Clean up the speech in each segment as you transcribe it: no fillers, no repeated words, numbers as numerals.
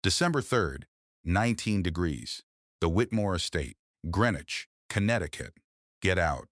December 3rd, 19 degrees. The Whitmore Estate, Greenwich, Connecticut. Get out.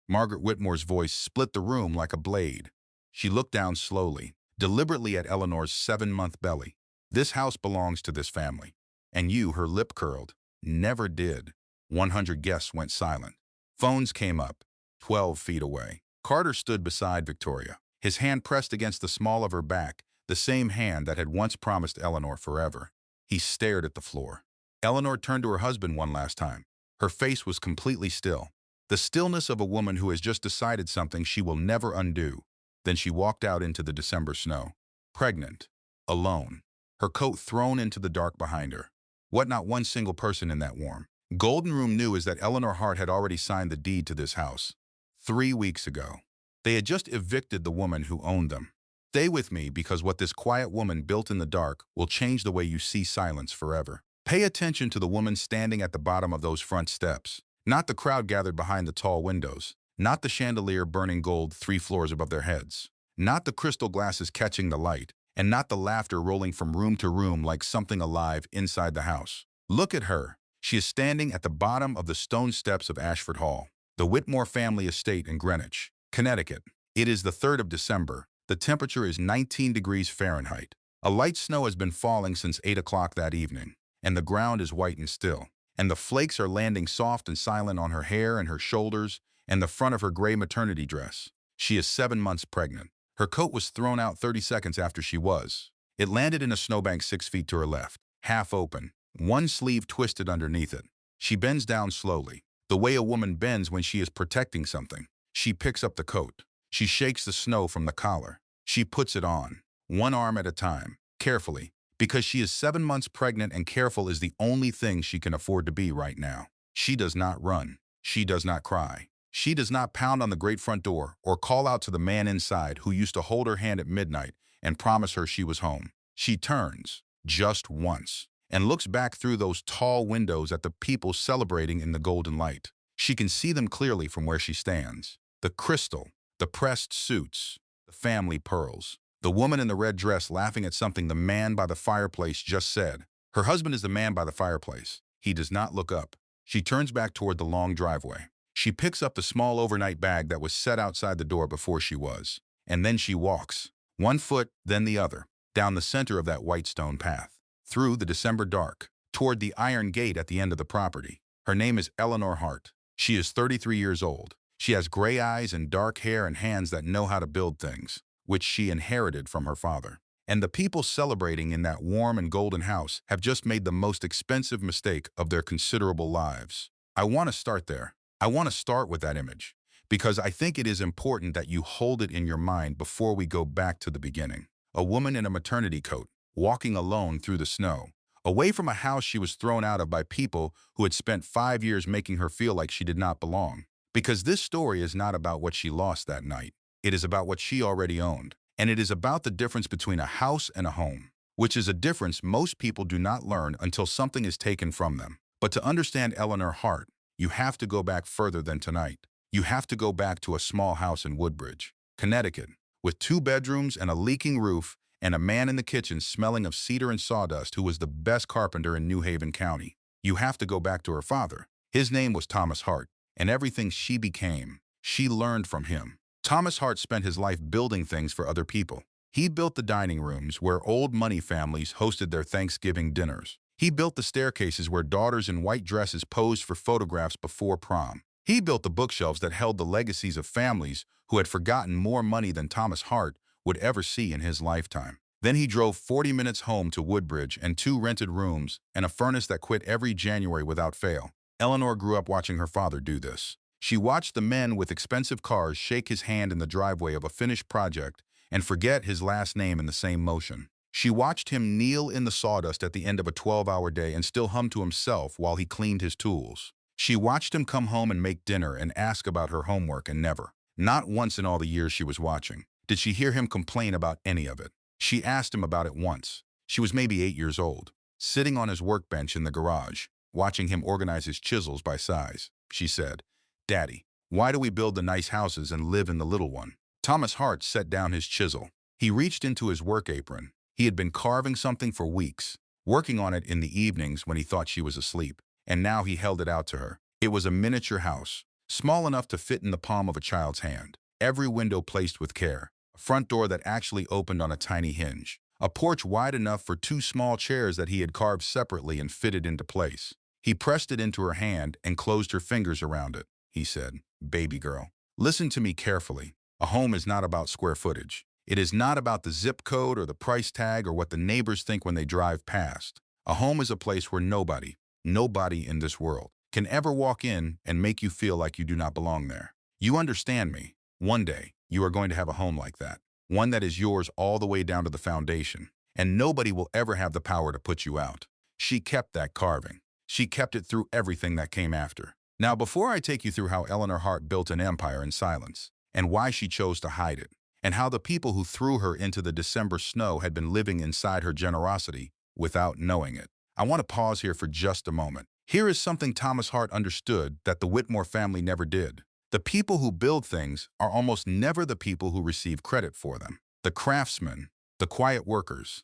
Margaret Whitmore's voice split the room like a blade. She looked down slowly, deliberately at Eleanor's 7-month belly. This house belongs to this family. And you, her lip curled, never did. 100 guests went silent. Phones came up, 12 feet away. Carter stood beside Victoria, his hand pressed against the small of her back, the same hand that had once promised Eleanor forever. He stared at the floor. Eleanor turned to her husband one last time. Her face was completely still, the stillness of a woman who has just decided something she will never undo. Then she walked out into the December snow, pregnant, alone, her coat thrown into the dark behind her. Not one single person in that warm, golden room knew is that Eleanor Hart had already signed the deed to this house 3 weeks ago. They had just evicted the woman who owned them. Stay with me, because what this quiet woman built in the dark will change the way you see silence forever. Pay attention to the woman standing at the bottom of those front steps, not the crowd gathered behind the tall windows, not the chandelier burning gold 3 floors above their heads, not the crystal glasses catching the light, and not the laughter rolling from room to room like something alive inside the house. Look at her. She is standing at the bottom of the stone steps of Ashford Hall, the Whitmore family estate in Greenwich, Connecticut. It is the 3rd of December. The temperature is 19 degrees Fahrenheit. A light snow has been falling since 8 o'clock that evening, and the ground is white and still, and the flakes are landing soft and silent on her hair and her shoulders and the front of her gray maternity dress. She is 7 months pregnant. Her coat was thrown out 30 seconds after she was. It landed in a snowbank 6 feet to her left, half open, one sleeve twisted underneath it. She bends down slowly, the way a woman bends when she is protecting something. She picks up the coat. She shakes the snow from the collar. She puts it on, one arm at a time, carefully, because she is 7 months pregnant and careful is the only thing she can afford to be right now. She does not run. She does not cry. She does not pound on the great front door or call out to the man inside who used to hold her hand at midnight and promise her she was home. She turns, just once, and looks back through those tall windows at the people celebrating in the golden light. She can see them clearly from where she stands. The crystal, the pressed suits, the family pearls. The woman in the red dress laughing at something the man by the fireplace just said. Her husband is the man by the fireplace. He does not look up. She turns back toward the long driveway. She picks up the small overnight bag that was set outside the door before she was. And then she walks, one foot, then the other, down the center of that white stone path, through the December dark, toward the iron gate at the end of the property. Her name is Eleanor Hart. She is 33 years old. She has gray eyes and dark hair and hands that know how to build things, which she inherited from her father. And the people celebrating in that warm and golden house have just made the most expensive mistake of their considerable lives. I want to start there. I want to start with that image, because I think it is important that you hold it in your mind before we go back to the beginning. A woman in a maternity coat, walking alone through the snow, away from a house she was thrown out of by people who had spent 5 years making her feel like she did not belong. Because this story is not about what she lost that night. It is about what she already owned. And it is about the difference between a house and a home, which is a difference most people do not learn until something is taken from them. But to understand Eleanor Hart, you have to go back further than tonight. You have to go back to a small house in Woodbridge, Connecticut, with 2 bedrooms and a leaking roof and a man in the kitchen smelling of cedar and sawdust who was the best carpenter in New Haven County. You have to go back to her father. His name was Thomas Hart. And everything she became, she learned from him. Thomas Hart spent his life building things for other people. He built the dining rooms where old money families hosted their Thanksgiving dinners. He built the staircases where daughters in white dresses posed for photographs before prom. He built the bookshelves that held the legacies of families who had forgotten more money than Thomas Hart would ever see in his lifetime. Then he drove 40 minutes home to Woodbridge and 2 rented rooms and a furnace that quit every January without fail. Eleanor grew up watching her father do this. She watched the men with expensive cars shake his hand in the driveway of a finished project and forget his last name in the same motion. She watched him kneel in the sawdust at the end of a 12-hour day and still hum to himself while he cleaned his tools. She watched him come home and make dinner and ask about her homework, and never, not once in all the years she was watching, did she hear him complain about any of it. She asked him about it once. She was maybe 8 years old, sitting on his workbench in the garage, watching him organize his chisels by size. She said, "Daddy, why do we build the nice houses and live in the little one?" Thomas Hart set down his chisel. He reached into his work apron. He had been carving something for weeks. working on it in the evenings when he thought she was asleep, and now he held it out to her. It was a miniature house, small enough to fit in the palm of a child's hand. Every window placed with care, a front door that actually opened on a tiny hinge, a porch wide enough for two small chairs that he had carved separately and fitted into place. He pressed it into her hand and closed her fingers around it. He said, "Baby girl, listen to me carefully. A home is not about square footage. It is not about the zip code or the price tag or what the neighbors think when they drive past. A home is a place where nobody in this world, can ever walk in and make you feel like you do not belong there. You understand me? One day, you are going to have a home like that. One that is yours all the way down to the foundation, and nobody will ever have the power to put you out." She kept that carving. She kept it through everything that came after. Now, before I take you through how Eleanor Hart built an empire in silence, and why she chose to hide it, and how the people who threw her into the December snow had been living inside her generosity without knowing it, I want to pause here for just a moment. Here is something Thomas Hart understood that the Whitmore family never did. The people who build things are almost never the people who receive credit for them. The craftsmen, the quiet workers,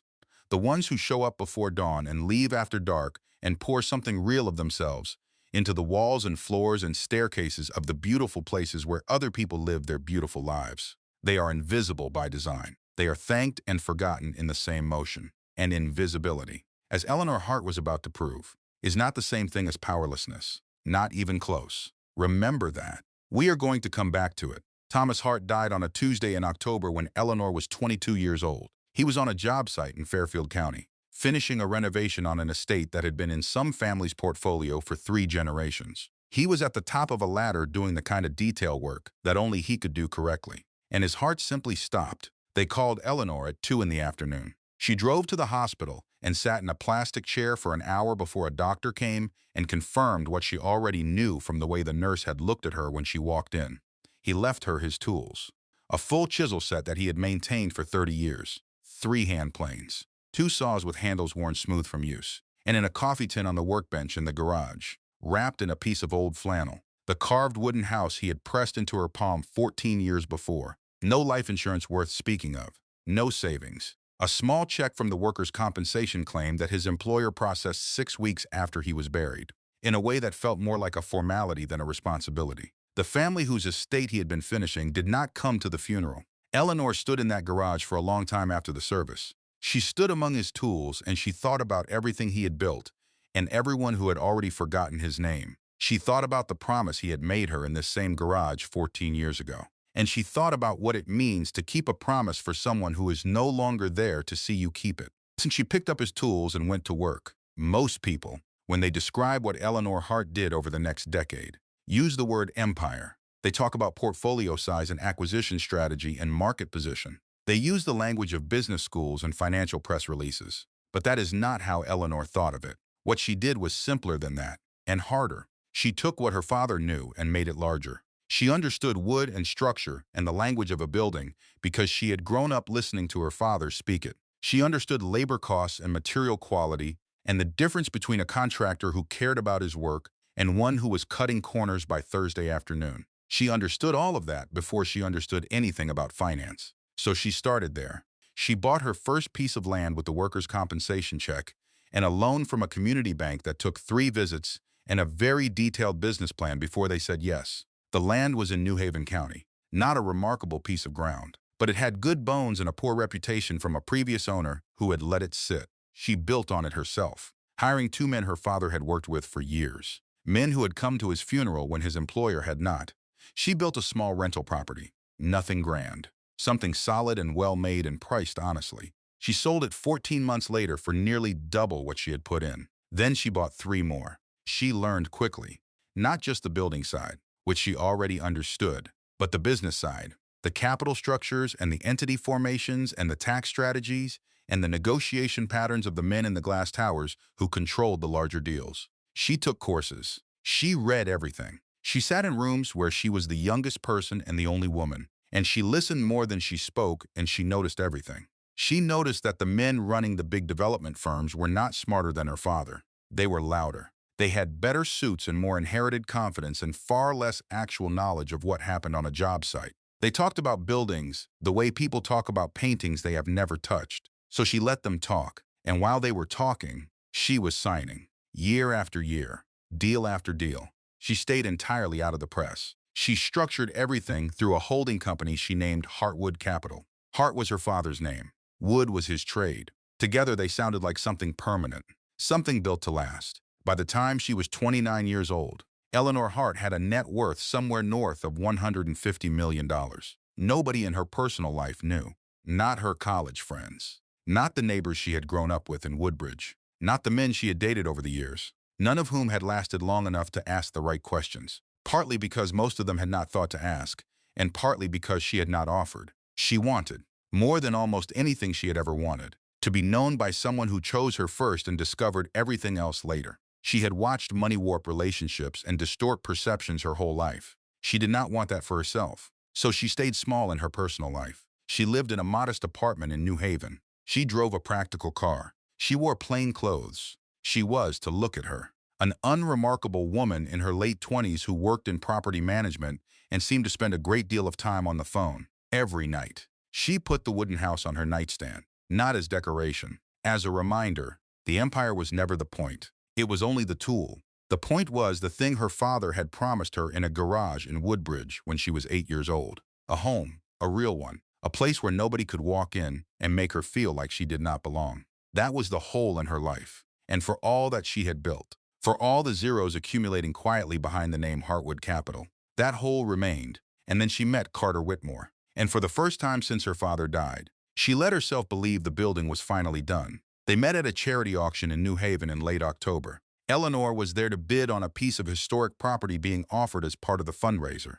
the ones who show up before dawn and leave after dark and pour something real of themselves into the walls and floors and staircases of the beautiful places where other people live their beautiful lives. They are invisible by design. They are thanked and forgotten in the same motion. And invisibility, as Eleanor Hart was about to prove, is not the same thing as powerlessness. Not even close. Remember that. We are going to come back to it. Thomas Hart died on a Tuesday in October when Eleanor was 22 years old. He was on a job site in Fairfield County, finishing a renovation on an estate that had been in some family's portfolio for 3 generations. He was at the top of a ladder doing the kind of detail work that only he could do correctly. And his heart simply stopped. They called Eleanor at 2 in the afternoon. She drove to the hospital and sat in a plastic chair for an hour before a doctor came and confirmed what she already knew from the way the nurse had looked at her when she walked in. He left her his tools, a full chisel set that he had maintained for 30 years, 3 hand planes, 2 saws with handles worn smooth from use, and in a coffee tin on the workbench in the garage, wrapped in a piece of old flannel, the carved wooden house he had pressed into her palm 14 years before. No life insurance worth speaking of, no savings. A small check from the workers' compensation claim that his employer processed 6 weeks after he was buried, in a way that felt more like a formality than a responsibility. The family whose estate he had been finishing did not come to the funeral. Eleanor stood in that garage for a long time after the service. She stood among his tools and she thought about everything he had built and everyone who had already forgotten his name. She thought about the promise he had made her in this same garage 14 years ago. And she thought about what it means to keep a promise for someone who is no longer there to see you keep it. Since she picked up his tools and went to work, most people, when they describe what Eleanor Hart did over the next decade, use the word empire. They talk about portfolio size and acquisition strategy and market position. They use the language of business schools and financial press releases. But that is not how Eleanor thought of it. What she did was simpler than that, and harder. She took what her father knew and made it larger. She understood wood and structure and the language of a building because she had grown up listening to her father speak it. She understood labor costs and material quality and the difference between a contractor who cared about his work and one who was cutting corners by Thursday afternoon. She understood all of that before she understood anything about finance. So she started there. She bought her first piece of land with the workers' compensation check and a loan from a community bank that took 3 visits and a very detailed business plan before they said yes. The land was in New Haven County, not a remarkable piece of ground, but it had good bones and a poor reputation from a previous owner who had let it sit. She built on it herself, hiring 2 men her father had worked with for years, men who had come to his funeral when his employer had not. She built a small rental property, nothing grand, something solid and well-made and priced honestly. She sold it 14 months later for nearly double what she had put in. Then she bought 3 more. She learned quickly, not just the building side, which she already understood, but the business side, the capital structures and the entity formations and the tax strategies and the negotiation patterns of the men in the glass towers who controlled the larger deals. She took courses. She read everything. She sat in rooms where she was the youngest person and the only woman, and she listened more than she spoke, and she noticed everything. She noticed that the men running the big development firms were not smarter than her father. They were louder. They had better suits and more inherited confidence and far less actual knowledge of what happened on a job site. They talked about buildings the way people talk about paintings they have never touched. So she let them talk. And while they were talking, She was signing, year after year, deal after deal. She stayed entirely out of the press. She structured everything through a holding company she named Heartwood Capital. Hart was her father's name. Wood was his trade. Together they sounded like something permanent, something built to last. By the time she was 29 years old, Eleanor Hart had a net worth somewhere north of $150 million. Nobody in her personal life knew. Not her college friends. Not the neighbors she had grown up with in Woodbridge. Not the men she had dated over the years. None of whom had lasted long enough to ask the right questions. Partly because most of them had not thought to ask, and partly because she had not offered. She wanted, more than almost anything she had ever wanted, to be known by someone who chose her first and discovered everything else later. She had watched money warp relationships and distort perceptions her whole life. She did not want that for herself, so she stayed small in her personal life. She lived in a modest apartment in New Haven. She drove a practical car. She wore plain clothes. She was, to look at her, an unremarkable woman in her late 20s who worked in property management and seemed to spend a great deal of time on the phone, every night. She put the wooden house on her nightstand, not as decoration. As a reminder, the empire was never the point. It was only the tool. The point was the thing her father had promised her in a garage in Woodbridge when she was 8 years old. A home, a real one, a place where nobody could walk in and make her feel like she did not belong. That was the hole in her life. And for all that she had built, for all the zeros accumulating quietly behind the name Heartwood Capital, that hole remained. And then she met Carter Whitmore. And for the first time since her father died, she let herself believe the building was finally done. They met at a charity auction in New Haven in late October. Eleanor was there to bid on a piece of historic property being offered as part of the fundraiser.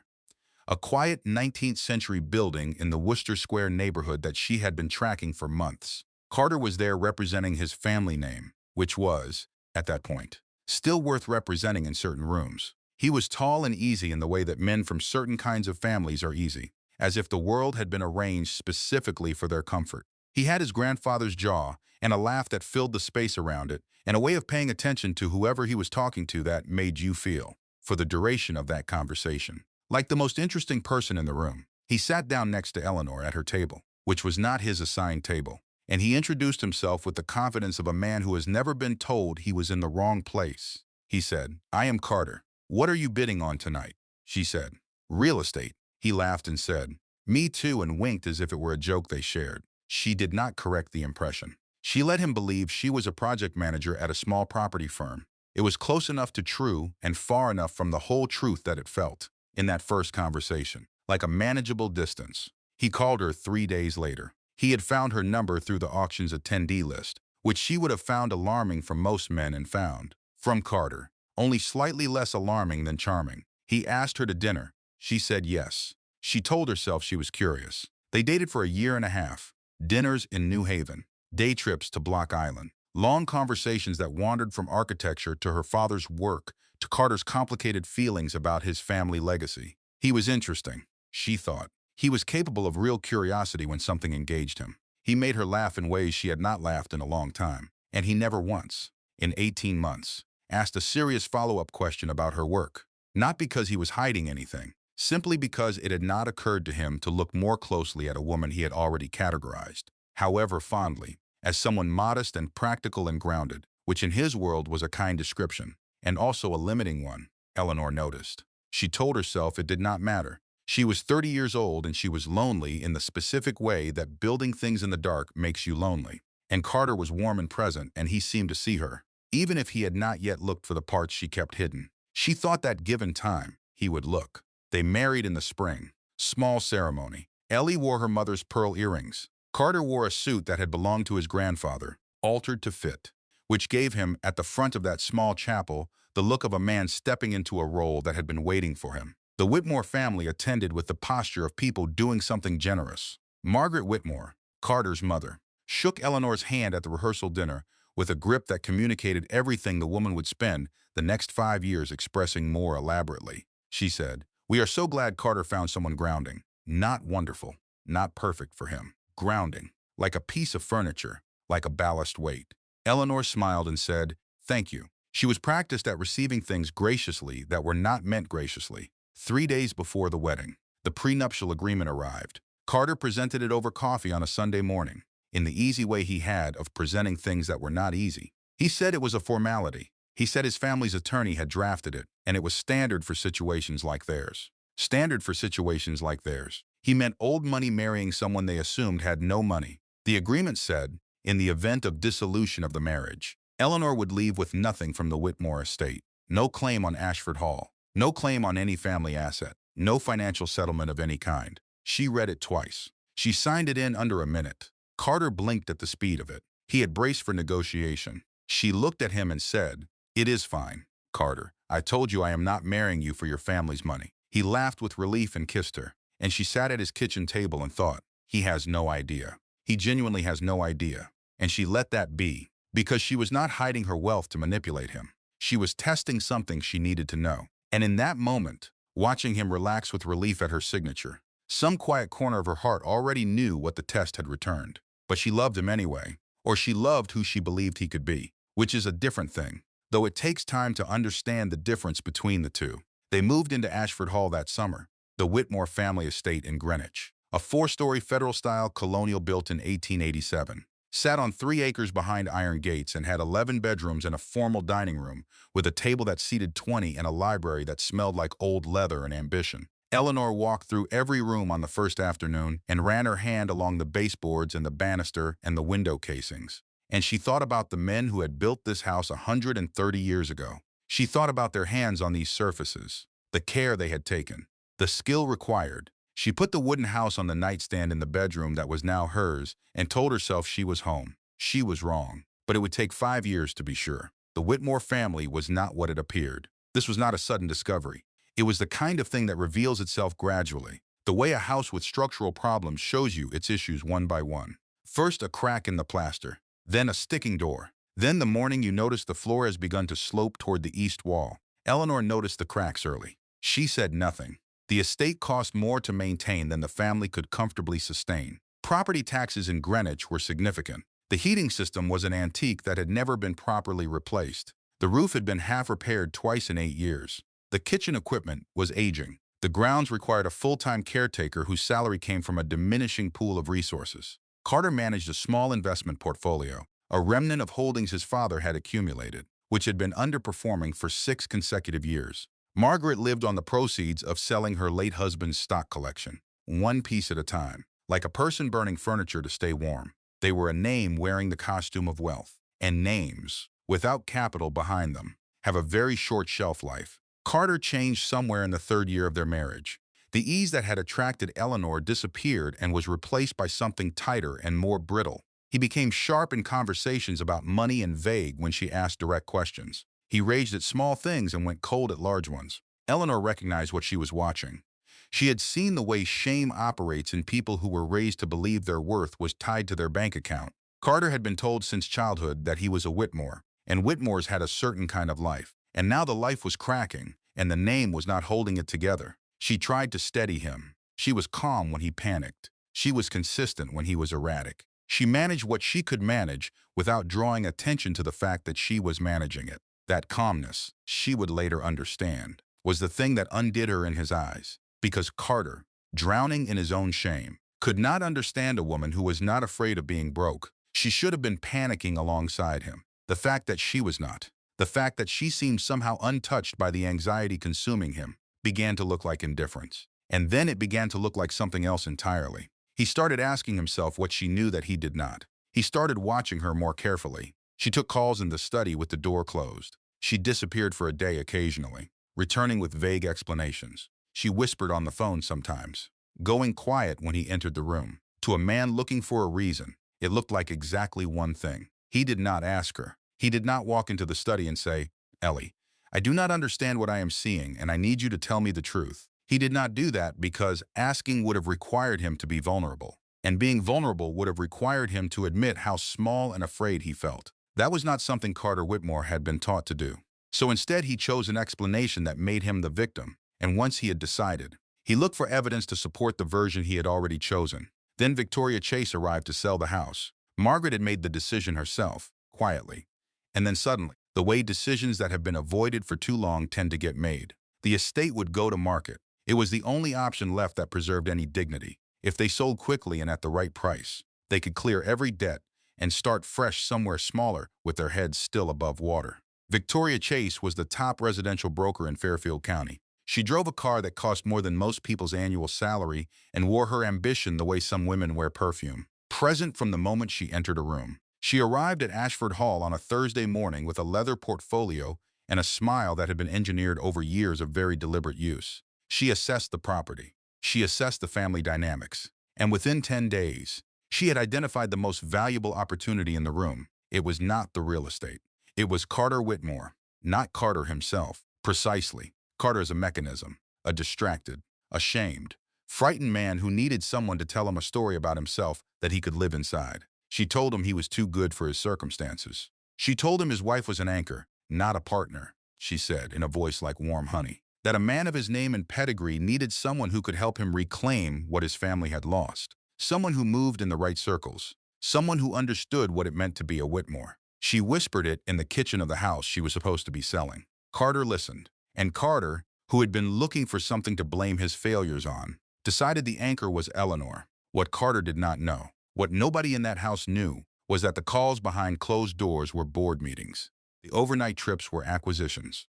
A quiet 19th century building in the Worcester Square neighborhood that she had been tracking for months. Carter was there representing his family name, which was, at that point, still worth representing in certain rooms. He was tall and easy in the way that men from certain kinds of families are easy, as if the world had been arranged specifically for their comfort. He had his grandfather's jaw and a laugh that filled the space around it, and a way of paying attention to whoever he was talking to that made you feel, for the duration of that conversation, like the most interesting person in the room. He sat down next to Eleanor at her table, which was not his assigned table, and he introduced himself with the confidence of a man who has never been told he was in the wrong place. He said, "I am Carter. What are you bidding on tonight?" She said, "Real estate." He laughed and said, "Me too," and winked as if it were a joke they shared. She did not correct the impression. She let him believe she was a project manager at a small property firm. It was close enough to true and far enough from the whole truth that it felt, in that first conversation, like a manageable distance. He called her 3 days later. He had found her number through the auction's attendee list, which she would have found alarming from most men and found, from Carter, only slightly less alarming than charming. He asked her to dinner. She said yes. She told herself she was curious. They dated for a year and a half. Dinners in New Haven. Day trips to Block Island. Long conversations that wandered from architecture to her father's work to Carter's complicated feelings about his family legacy. He was interesting, she thought. He was capable of real curiosity when something engaged him. He made her laugh in ways she had not laughed in a long time. And he never once, in 18 months, asked a serious follow-up question about her work. Not because he was hiding anything, simply because it had not occurred to him to look more closely at a woman he had already categorized, however fondly, as someone modest and practical and grounded, which in his world was a kind description, and also a limiting one, Eleanor noticed. She told herself it did not matter. She was 30 years old and she was lonely in the specific way that building things in the dark makes you lonely. And Carter was warm and present, and he seemed to see her, even if he had not yet looked for the parts she kept hidden. She thought that given time, he would look. They married in the spring. Small ceremony. Ellie wore her mother's pearl earrings. Carter wore a suit that had belonged to his grandfather, altered to fit, which gave him, at the front of that small chapel, the look of a man stepping into a role that had been waiting for him. The Whitmore family attended with the posture of people doing something generous. Margaret Whitmore, Carter's mother, shook Eleanor's hand at the rehearsal dinner with a grip that communicated everything the woman would spend the next 5 years expressing more elaborately. She said, "We are so glad Carter found someone grounding. Not wonderful, not perfect for him. Grounding, like a piece of furniture, like a ballast weight." Eleanor smiled and said, "Thank you." She was practiced at receiving things graciously that were not meant graciously. 3 days before the wedding, the prenuptial agreement arrived. Carter presented it over coffee on a Sunday morning, in the easy way he had of presenting things that were not easy. He said it was a formality. He said his family's attorney had drafted it, and it was standard for situations like theirs. Standard for situations like theirs. He meant old money marrying someone they assumed had no money. The agreement said, in the event of dissolution of the marriage, Eleanor would leave with nothing from the Whitmore estate. No claim on Ashford Hall. No claim on any family asset. No financial settlement of any kind. She read it twice. She signed it in under a minute. Carter blinked at the speed of it. He had braced for negotiation. She looked at him and said, "It is fine, Carter. I told you I am not marrying you for your family's money." He laughed with relief and kissed her, and she sat at his kitchen table and thought, he has no idea. He genuinely has no idea. And she let that be, because she was not hiding her wealth to manipulate him. She was testing something she needed to know. And in that moment, watching him relax with relief at her signature, some quiet corner of her heart already knew what the test had returned. But she loved him anyway, or she loved who she believed he could be, which is a different thing, though it takes time to understand the difference between the two. They moved into Ashford Hall that summer, the Whitmore family estate in Greenwich, a 4-story federal-style colonial built in 1887. Sat on 3 acres behind iron gates and had 11 bedrooms and a formal dining room with a table that seated 20 and a library that smelled like old leather and ambition. Eleanor walked through every room on the first afternoon and ran her hand along the baseboards and the banister and the window casings. And she thought about the men who had built this house 130 years ago. She thought about their hands on these surfaces, the care they had taken, the skill required. She put the wooden house on the nightstand in the bedroom that was now hers and told herself she was home. She was wrong, but it would take 5 years to be sure. The Whitmore family was not what it appeared. This was not a sudden discovery. It was the kind of thing that reveals itself gradually, the way a house with structural problems shows you its issues one by one. First a crack in the plaster, then a sticking door. Then the morning you notice the floor has begun to slope toward the east wall. Eleanor noticed the cracks early. She said nothing. The estate cost more to maintain than the family could comfortably sustain. Property taxes in Greenwich were significant. The heating system was an antique that had never been properly replaced. The roof had been half repaired twice in 8 years. The kitchen equipment was aging. The grounds required a full-time caretaker whose salary came from a diminishing pool of resources. Carter managed a small investment portfolio, a remnant of holdings his father had accumulated, which had been underperforming for 6 consecutive years. Margaret lived on the proceeds of selling her late husband's stock collection, one piece at a time, like a person burning furniture to stay warm. They were a name wearing the costume of wealth, and names, without capital behind them, have a very short shelf life. Carter changed somewhere in the 3rd year of their marriage. The ease that had attracted Eleanor disappeared and was replaced by something tighter and more brittle. He became sharp in conversations about money and vague when she asked direct questions. He raged at small things and went cold at large ones. Eleanor recognized what she was watching. She had seen the way shame operates in people who were raised to believe their worth was tied to their bank account. Carter had been told since childhood that he was a Whitmore, and Whitmores had a certain kind of life. And now the life was cracking, and the name was not holding it together. She tried to steady him. She was calm when he panicked. She was consistent when he was erratic. She managed what she could manage without drawing attention to the fact that she was managing it. That calmness, she would later understand, was the thing that undid her in his eyes. Because Carter, drowning in his own shame, could not understand a woman who was not afraid of being broke. She should have been panicking alongside him. The fact that she was not, the fact that she seemed somehow untouched by the anxiety consuming him, began to look like indifference. And then it began to look like something else entirely. He started asking himself what she knew that he did not. He started watching her more carefully. She took calls in the study with the door closed. She disappeared for a day occasionally, returning with vague explanations. She whispered on the phone sometimes, going quiet when he entered the room. To a man looking for a reason, it looked like exactly one thing. He did not ask her. He did not walk into the study and say, "Ellie, I do not understand what I am seeing, and I need you to tell me the truth." He did not do that because asking would have required him to be vulnerable, and being vulnerable would have required him to admit how small and afraid he felt. That was not something Carter Whitmore had been taught to do. So instead he chose an explanation that made him the victim, and once he had decided, he looked for evidence to support the version he had already chosen. Then Victoria Chase arrived to sell the house. Margaret had made the decision herself, quietly. And then suddenly, the way decisions that have been avoided for too long tend to get made. The estate would go to market. It was the only option left that preserved any dignity. If they sold quickly and at the right price, they could clear every debt and start fresh somewhere smaller with their heads still above water. Victoria Chase was the top residential broker in Fairfield County. She drove a car that cost more than most people's annual salary and wore her ambition the way some women wear perfume. Present from the moment she entered a room. She arrived at Ashford Hall on a Thursday morning with a leather portfolio and a smile that had been engineered over years of very deliberate use. She assessed the property. She assessed the family dynamics. And within 10 days, she had identified the most valuable opportunity in the room. It was not the real estate. It was Carter Whitmore, not Carter himself. Precisely. Carter is a mechanism, a distracted, ashamed, frightened man who needed someone to tell him a story about himself that he could live inside. She told him he was too good for his circumstances. She told him his wife was an anchor, not a partner. She said, in a voice like warm honey, that a man of his name and pedigree needed someone who could help him reclaim what his family had lost. Someone who moved in the right circles. Someone who understood what it meant to be a Whitmore. She whispered it in the kitchen of the house she was supposed to be selling. Carter listened. And Carter, who had been looking for something to blame his failures on, decided the anchor was Eleanor. What Carter did not know, what nobody in that house knew, was that the calls behind closed doors were board meetings. The overnight trips were acquisitions.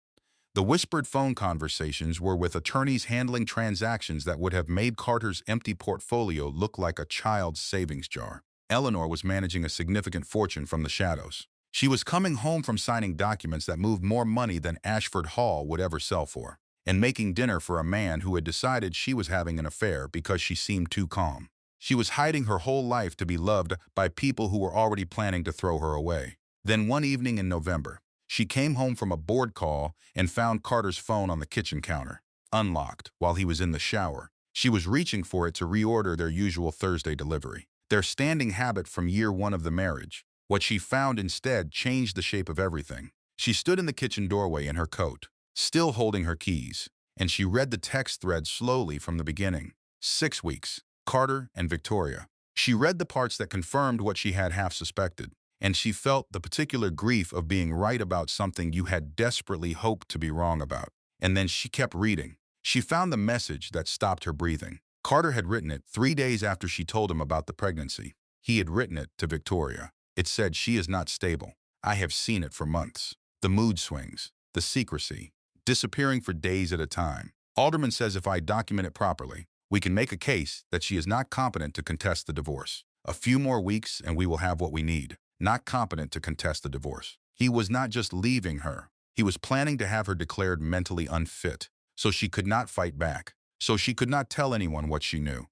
The whispered phone conversations were with attorneys handling transactions that would have made Carter's empty portfolio look like a child's savings jar. Eleanor was managing a significant fortune from the shadows. She was coming home from signing documents that moved more money than Ashford Hall would ever sell for, and making dinner for a man who had decided she was having an affair because she seemed too calm. She was hiding her whole life to be loved by people who were already planning to throw her away. Then one evening in November, she came home from a board call and found Carter's phone on the kitchen counter, unlocked while he was in the shower. She was reaching for it to reorder their usual Thursday delivery, their standing habit from year one of the marriage. What she found instead changed the shape of everything. She stood in the kitchen doorway in her coat, still holding her keys, and she read the text thread slowly from the beginning. 6 weeks, Carter and Victoria. She read the parts that confirmed what she had half suspected, and she felt the particular grief of being right about something you had desperately hoped to be wrong about. And then she kept reading. She found the message that stopped her breathing. Carter had written it 3 days after she told him about the pregnancy. He had written it to Victoria. It said, "She is not stable. I have seen it for months. The mood swings, the secrecy, disappearing for days at a time. Alderman says if I document it properly, we can make a case that she is not competent to contest the divorce. A few more weeks and we will have what we need. Not competent to contest the divorce." He was not just leaving her. He was planning to have her declared mentally unfit, so she could not fight back, so she could not tell anyone what she knew.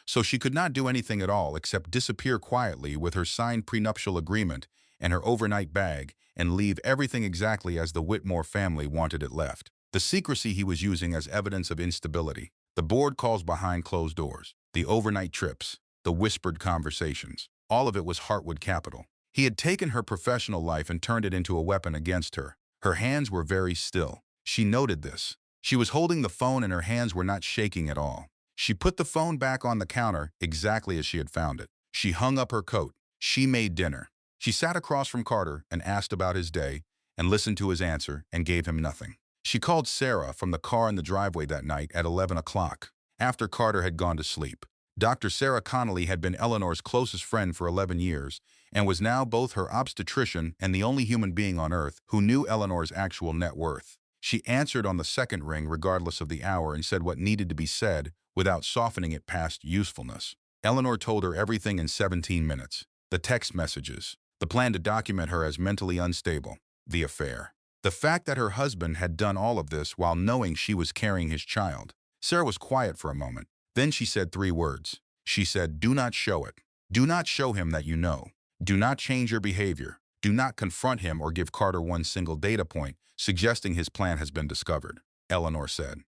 So she could not do anything at all except disappear quietly with her signed prenuptial agreement and her overnight bag and leave everything exactly as the Whitmore family wanted it left. The secrecy he was using as evidence of instability, the board calls behind closed doors, the overnight trips, the whispered conversations, all of it was Heartwood capital. He had taken her professional life and turned it into a weapon against her. Her hands were very still. She noted this. She was holding the phone and her hands were not shaking at all. She put the phone back on the counter exactly as she had found it. She hung up her coat. She made dinner. She sat across from Carter and asked about his day and listened to his answer and gave him nothing. She called Sarah from the car in the driveway that night at 11 o'clock, after Carter had gone to sleep. Dr. Sarah Connolly had been Eleanor's closest friend for 11 years and was now both her obstetrician and the only human being on earth who knew Eleanor's actual net worth. She answered on the second ring regardless of the hour and said what needed to be said without softening it past usefulness. Eleanor told her everything in 17 minutes. The text messages, the plan to document her as mentally unstable, the affair. The fact that her husband had done all of this while knowing she was carrying his child. Sarah was quiet for a moment. Then she said 3 words. She said, "Do not show it. Do not show him that you know. Do not change your behavior. Do not confront him or give Carter one single data point suggesting his plan has been discovered." Eleanor said.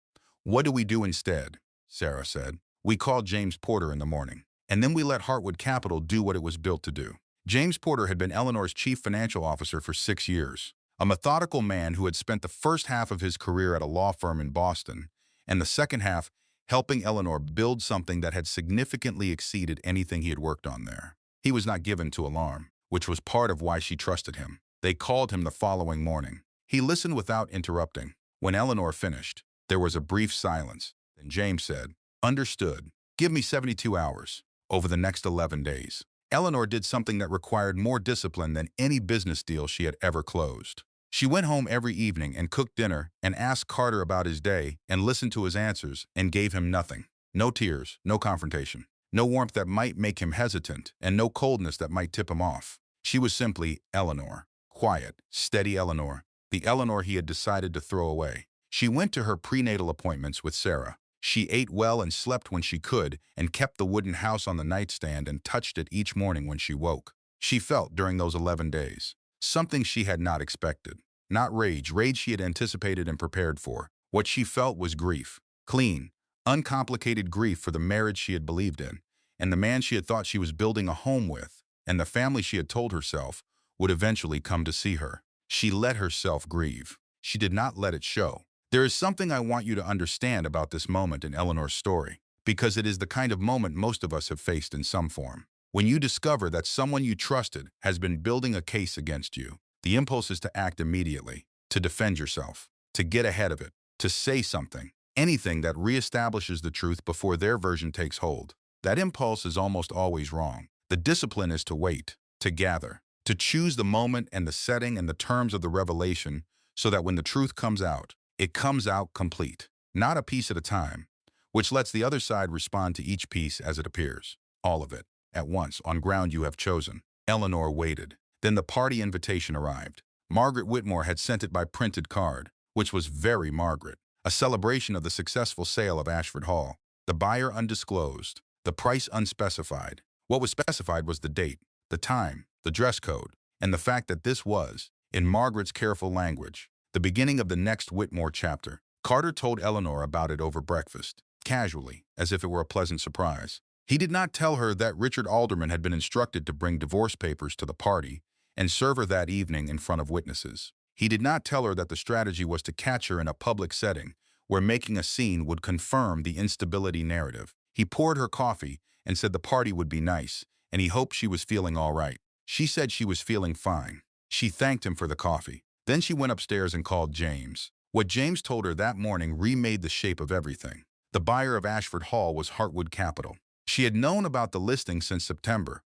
"What do we do instead?" Sarah said. "We called James Porter in the morning, and then we let Heartwood Capital do what it was built to do." James Porter had been Eleanor's chief financial officer for 6 years, a methodical man who had spent the first half of his career at a law firm in Boston, and the second half helping Eleanor build something that had significantly exceeded anything he had worked on there. He was not given to alarm, which was part of why she trusted him. They called him the following morning. He listened without interrupting. When Eleanor finished, there was a brief silence. Then James said, "Understood. Give me 72 hours. Over the next 11 days, Eleanor did something that required more discipline than any business deal she had ever closed. She went home every evening and cooked dinner and asked Carter about his day and listened to his answers and gave him nothing. No tears, no confrontation, no warmth that might make him hesitant, and no coldness that might tip him off. She was simply Eleanor. Quiet, steady Eleanor. The Eleanor he had decided to throw away. She went to her prenatal appointments with Sarah. She ate well and slept when she could and kept the wooden house on the nightstand and touched it each morning when she woke. She felt during those 11 days something she had not expected. Not rage she had anticipated and prepared for. What she felt was grief. Clean, uncomplicated grief for the marriage she had believed in, and the man she had thought she was building a home with, and the family she had told herself would eventually come to see her. She let herself grieve. She did not let it show. There is something I want you to understand about this moment in Eleanor's story, because it is the kind of moment most of us have faced in some form. When you discover that someone you trusted has been building a case against you, the impulse is to act immediately, to defend yourself, to get ahead of it, to say something, anything that reestablishes the truth before their version takes hold. That impulse is almost always wrong. The discipline is to wait, to gather, to choose the moment and the setting and the terms of the revelation so that when the truth comes out, it comes out complete, not a piece at a time, which lets the other side respond to each piece as it appears. All of it, at once, on ground you have chosen. Eleanor waited. Then the party invitation arrived. Margaret Whitmore had sent it by printed card, which was very Margaret. A celebration of the successful sale of Ashford Hall. The buyer undisclosed, the price unspecified. What was specified was the date, the time, the dress code, and the fact that this was, in Margaret's careful language, the beginning of the next Whitmore chapter. Carter told Eleanor about it over breakfast, casually, as if it were a pleasant surprise. He did not tell her that Richard Alderman had been instructed to bring divorce papers to the party and serve her that evening in front of witnesses. He did not tell her that the strategy was to catch her in a public setting where making a scene would confirm the instability narrative. He poured her coffee and said the party would be nice, and he hoped she was feeling all right. She said she was feeling fine. She thanked him for the coffee. Then she went upstairs and called James. What James told her that morning remade the shape of everything. The buyer of Ashford Hall was Heartwood Capital. She had known about the listing since September.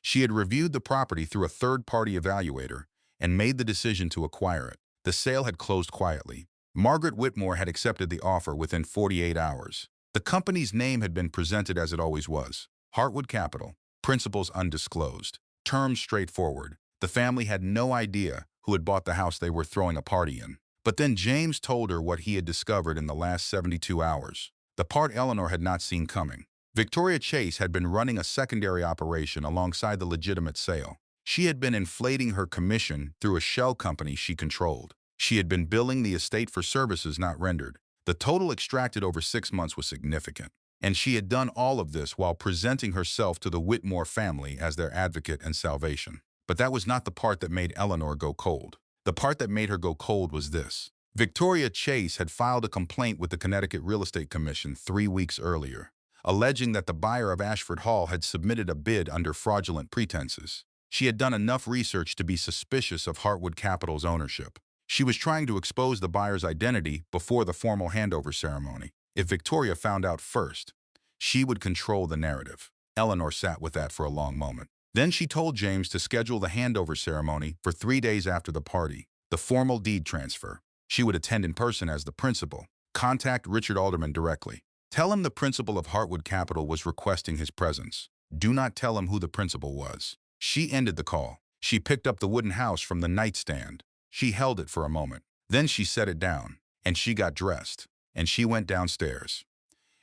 She had reviewed the property through a third-party evaluator and made the decision to acquire it. The sale had closed quietly. Margaret Whitmore had accepted the offer within 48 hours. The company's name had been presented as it always was. Heartwood Capital, principals undisclosed, terms straightforward. The family had no idea who had bought the house they were throwing a party in. But then James told her what he had discovered in the last 72 hours. The part Eleanor had not seen coming. Victoria Chase had been running a secondary operation alongside the legitimate sale. She had been inflating her commission through a shell company she controlled. She had been billing the estate for services not rendered. The total extracted over 6 months was significant. And she had done all of this while presenting herself to the Whitmore family as their advocate and salvation. But that was not the part that made Eleanor go cold. The part that made her go cold was this. Victoria Chase had filed a complaint with the Connecticut Real Estate Commission 3 weeks earlier, alleging that the buyer of Ashford Hall had submitted a bid under fraudulent pretenses. She had done enough research to be suspicious of Heartwood Capital's ownership. She was trying to expose the buyer's identity before the formal handover ceremony. If Victoria found out first, she would control the narrative. Eleanor sat with that for a long moment. Then she told James to schedule the handover ceremony for 3 days after the party, the formal deed transfer. She would attend in person as the principal. Contact Richard Alderman directly. Tell him the principal of Heartwood Capital was requesting his presence. Do not tell him who the principal was. She ended the call. She picked up the wooden house from the nightstand. She held it for a moment. Then she set it down, and she got dressed, and she went downstairs.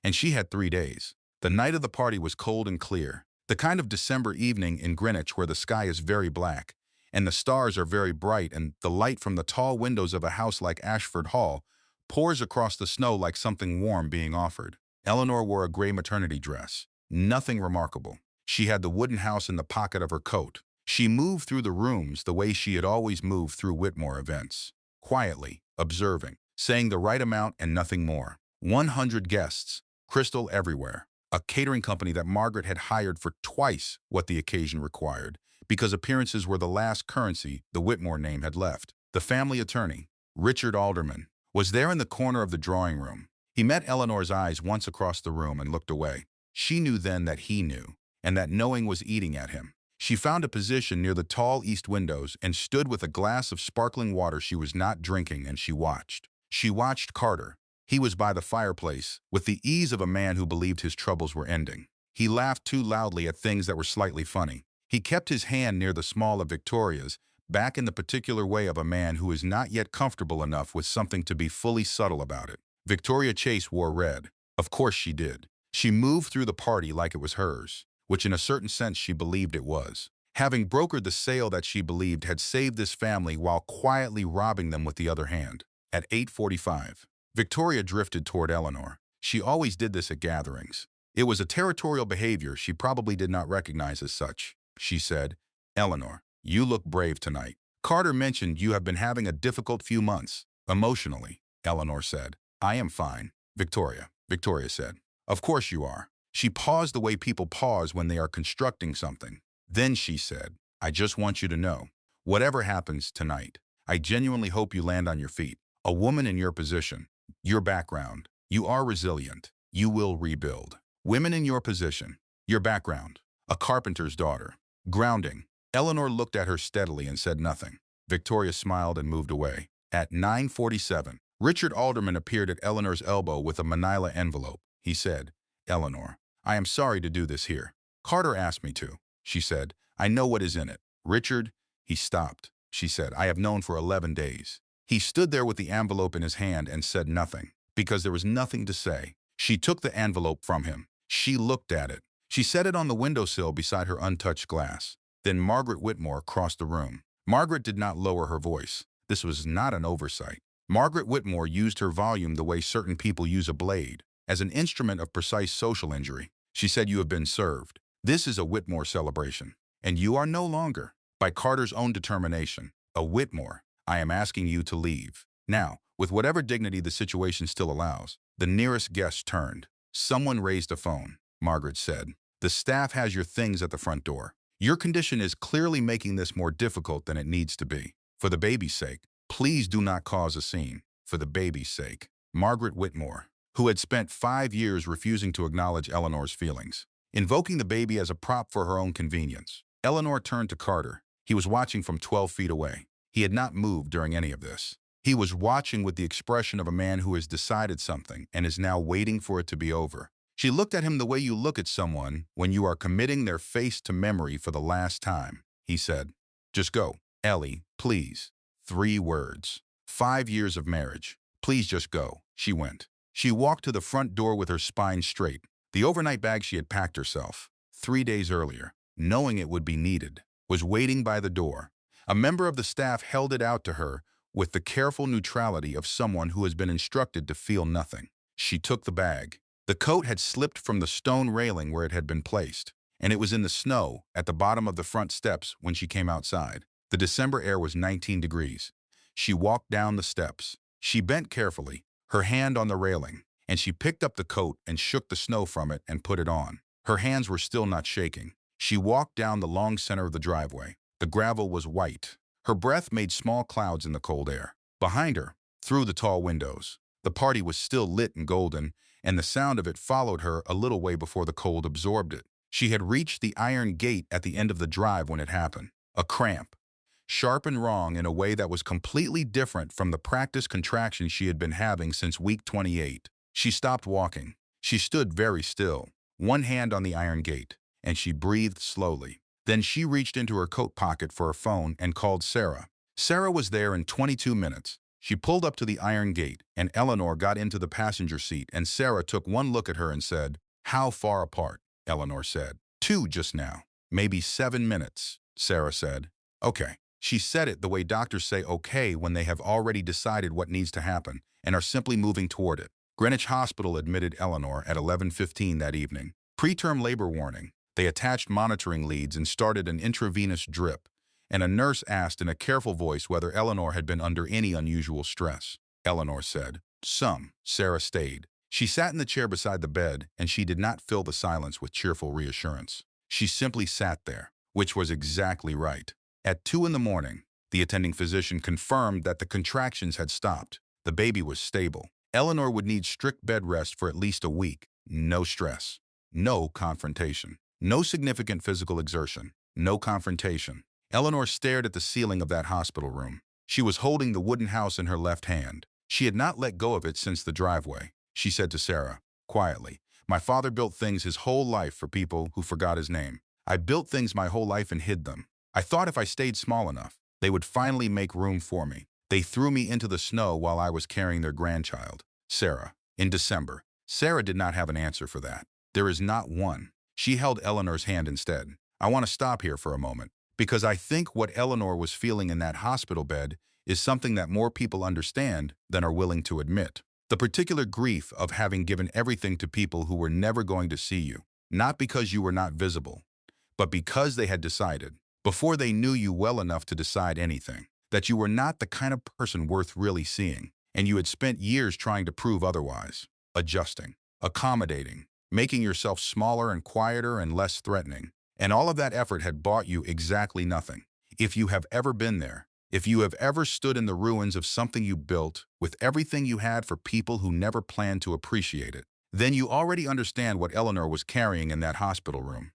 And she had 3 days. The night of the party was cold and clear, the kind of December evening in Greenwich where the sky is very black, and the stars are very bright, and the light from the tall windows of a house like Ashford Hall pours across the snow like something warm being offered. Eleanor wore a gray maternity dress. Nothing remarkable. She had the wooden house in the pocket of her coat. She moved through the rooms the way she had always moved through Whitmore events. Quietly, observing, saying the right amount and nothing more. 100 guests, crystal everywhere. A catering company that Margaret had hired for twice what the occasion required, because appearances were the last currency the Whitmore name had left. The family attorney, Richard Alderman, was there in the corner of the drawing room. He met Eleanor's eyes once across the room and looked away. She knew then that he knew, and that knowing was eating at him. She found a position near the tall east windows and stood with a glass of sparkling water she was not drinking, and she watched. She watched Carter. He was by the fireplace, with the ease of a man who believed his troubles were ending. He laughed too loudly at things that were slightly funny. He kept his hand near the small of Victoria's, back in the particular way of a man who is not yet comfortable enough with something to be fully subtle about it. Victoria Chase wore red. Of course she did. She moved through the party like it was hers, which in a certain sense she believed it was. Having brokered the sale that she believed had saved this family while quietly robbing them with the other hand. At 8:45, Victoria drifted toward Eleanor. She always did this at gatherings. It was a territorial behavior she probably did not recognize as such. She said, "Eleanor, you look brave tonight. Carter mentioned you have been having a difficult few months, emotionally," Eleanor said. "I am fine, Victoria said. "Of course you are." She paused the way people pause when they are constructing something. Then she said, "I just want you to know, whatever happens tonight, I genuinely hope you land on your feet. A woman in your position, your background, you are resilient. You will rebuild. Women in your position, your background, a carpenter's daughter. Grounding." Eleanor looked at her steadily and said nothing. Victoria smiled and moved away. At 9:47, Richard Alderman appeared at Eleanor's elbow with a manila envelope. He said, "Eleanor, I am sorry to do this here. Carter asked me to," she said. "I know what is in it." "Richard," he stopped. She said, "I have known for 11 days. He stood there with the envelope in his hand and said nothing, because there was nothing to say. She took the envelope from him. She looked at it. She set it on the windowsill beside her untouched glass. Then Margaret Whitmore crossed the room. Margaret did not lower her voice. This was not an oversight. Margaret Whitmore used her volume the way certain people use a blade, as an instrument of precise social injury. She said, "You have been served. This is a Whitmore celebration, and you are no longer, by Carter's own determination, a Whitmore. I am asking you to leave." Now, with whatever dignity the situation still allows, the nearest guest turned. "Someone raised a phone," Margaret said. "The staff has your things at the front door. Your condition is clearly making this more difficult than it needs to be. For the baby's sake, please do not cause a scene. For the baby's sake." Margaret Whitmore, who had spent 5 years refusing to acknowledge Eleanor's feelings, invoking the baby as a prop for her own convenience. Eleanor turned to Carter. He was watching from 12 feet away. He had not moved during any of this. He was watching with the expression of a man who has decided something and is now waiting for it to be over. She looked at him the way you look at someone when you are committing their face to memory for the last time. He said, "Just go. Ellie, please." 3 words. 5 years of marriage. "Please just go." She went. She walked to the front door with her spine straight. The overnight bag she had packed herself 3 days earlier, knowing it would be needed, was waiting by the door. A member of the staff held it out to her with the careful neutrality of someone who has been instructed to feel nothing. She took the bag. The coat had slipped from the stone railing where it had been placed, and it was in the snow at the bottom of the front steps when she came outside. The December air was 19 degrees. She walked down the steps. She bent carefully, her hand on the railing, and she picked up the coat and shook the snow from it and put it on. Her hands were still not shaking. She walked down the long center of the driveway. The gravel was white. Her breath made small clouds in the cold air. Behind her, through the tall windows, the party was still lit and golden, and the sound of it followed her a little way before the cold absorbed it. She had reached the iron gate at the end of the drive when it happened. A cramp, sharp and wrong in a way that was completely different from the practice contractions she had been having since week 28. She stopped walking. She stood very still, one hand on the iron gate, and she breathed slowly. Then she reached into her coat pocket for her phone and called Sarah. Sarah was there in 22 minutes. She pulled up to the iron gate, and Eleanor got into the passenger seat, and Sarah took one look at her and said, "How far apart?" Eleanor said. "2 just now. Maybe 7 minutes," Sarah said. "Okay." She said it the way doctors say okay when they have already decided what needs to happen and are simply moving toward it. Greenwich Hospital admitted Eleanor at 11:15 that evening. Preterm labor warning. They attached monitoring leads and started an intravenous drip, and a nurse asked in a careful voice whether Eleanor had been under any unusual stress. Eleanor said, "Some." Sarah stayed. She sat in the chair beside the bed, and she did not fill the silence with cheerful reassurance. She simply sat there, which was exactly right. At 2 in the morning, the attending physician confirmed that the contractions had stopped. The baby was stable. Eleanor would need strict bed rest for at least a week. No stress. No confrontation. No significant physical exertion. no confrontation. Eleanor stared at the ceiling of that hospital room. She was holding the wooden house in her left hand. She had not let go of it since the driveway. She said to Sarah, quietly, "My father built things his whole life for people who forgot his name. I built things my whole life and hid them. I thought if I stayed small enough, they would finally make room for me. They threw me into the snow while I was carrying their grandchild." Sarah. In December. Sarah did not have an answer for that. There is not one. She held Eleanor's hand instead. "I want to stop here for a moment, because I think what Eleanor was feeling in that hospital bed is something that more people understand than are willing to admit. The particular grief of having given everything to people who were never going to see you, not because you were not visible, but because they had decided, before they knew you well enough to decide anything, that you were not the kind of person worth really seeing, and you had spent years trying to prove otherwise, adjusting, accommodating, making yourself smaller and quieter and less threatening. And all of that effort had bought you exactly nothing. If you have ever been there, if you have ever stood in the ruins of something you built with everything you had for people who never planned to appreciate it, then you already understand what Eleanor was carrying in that hospital room.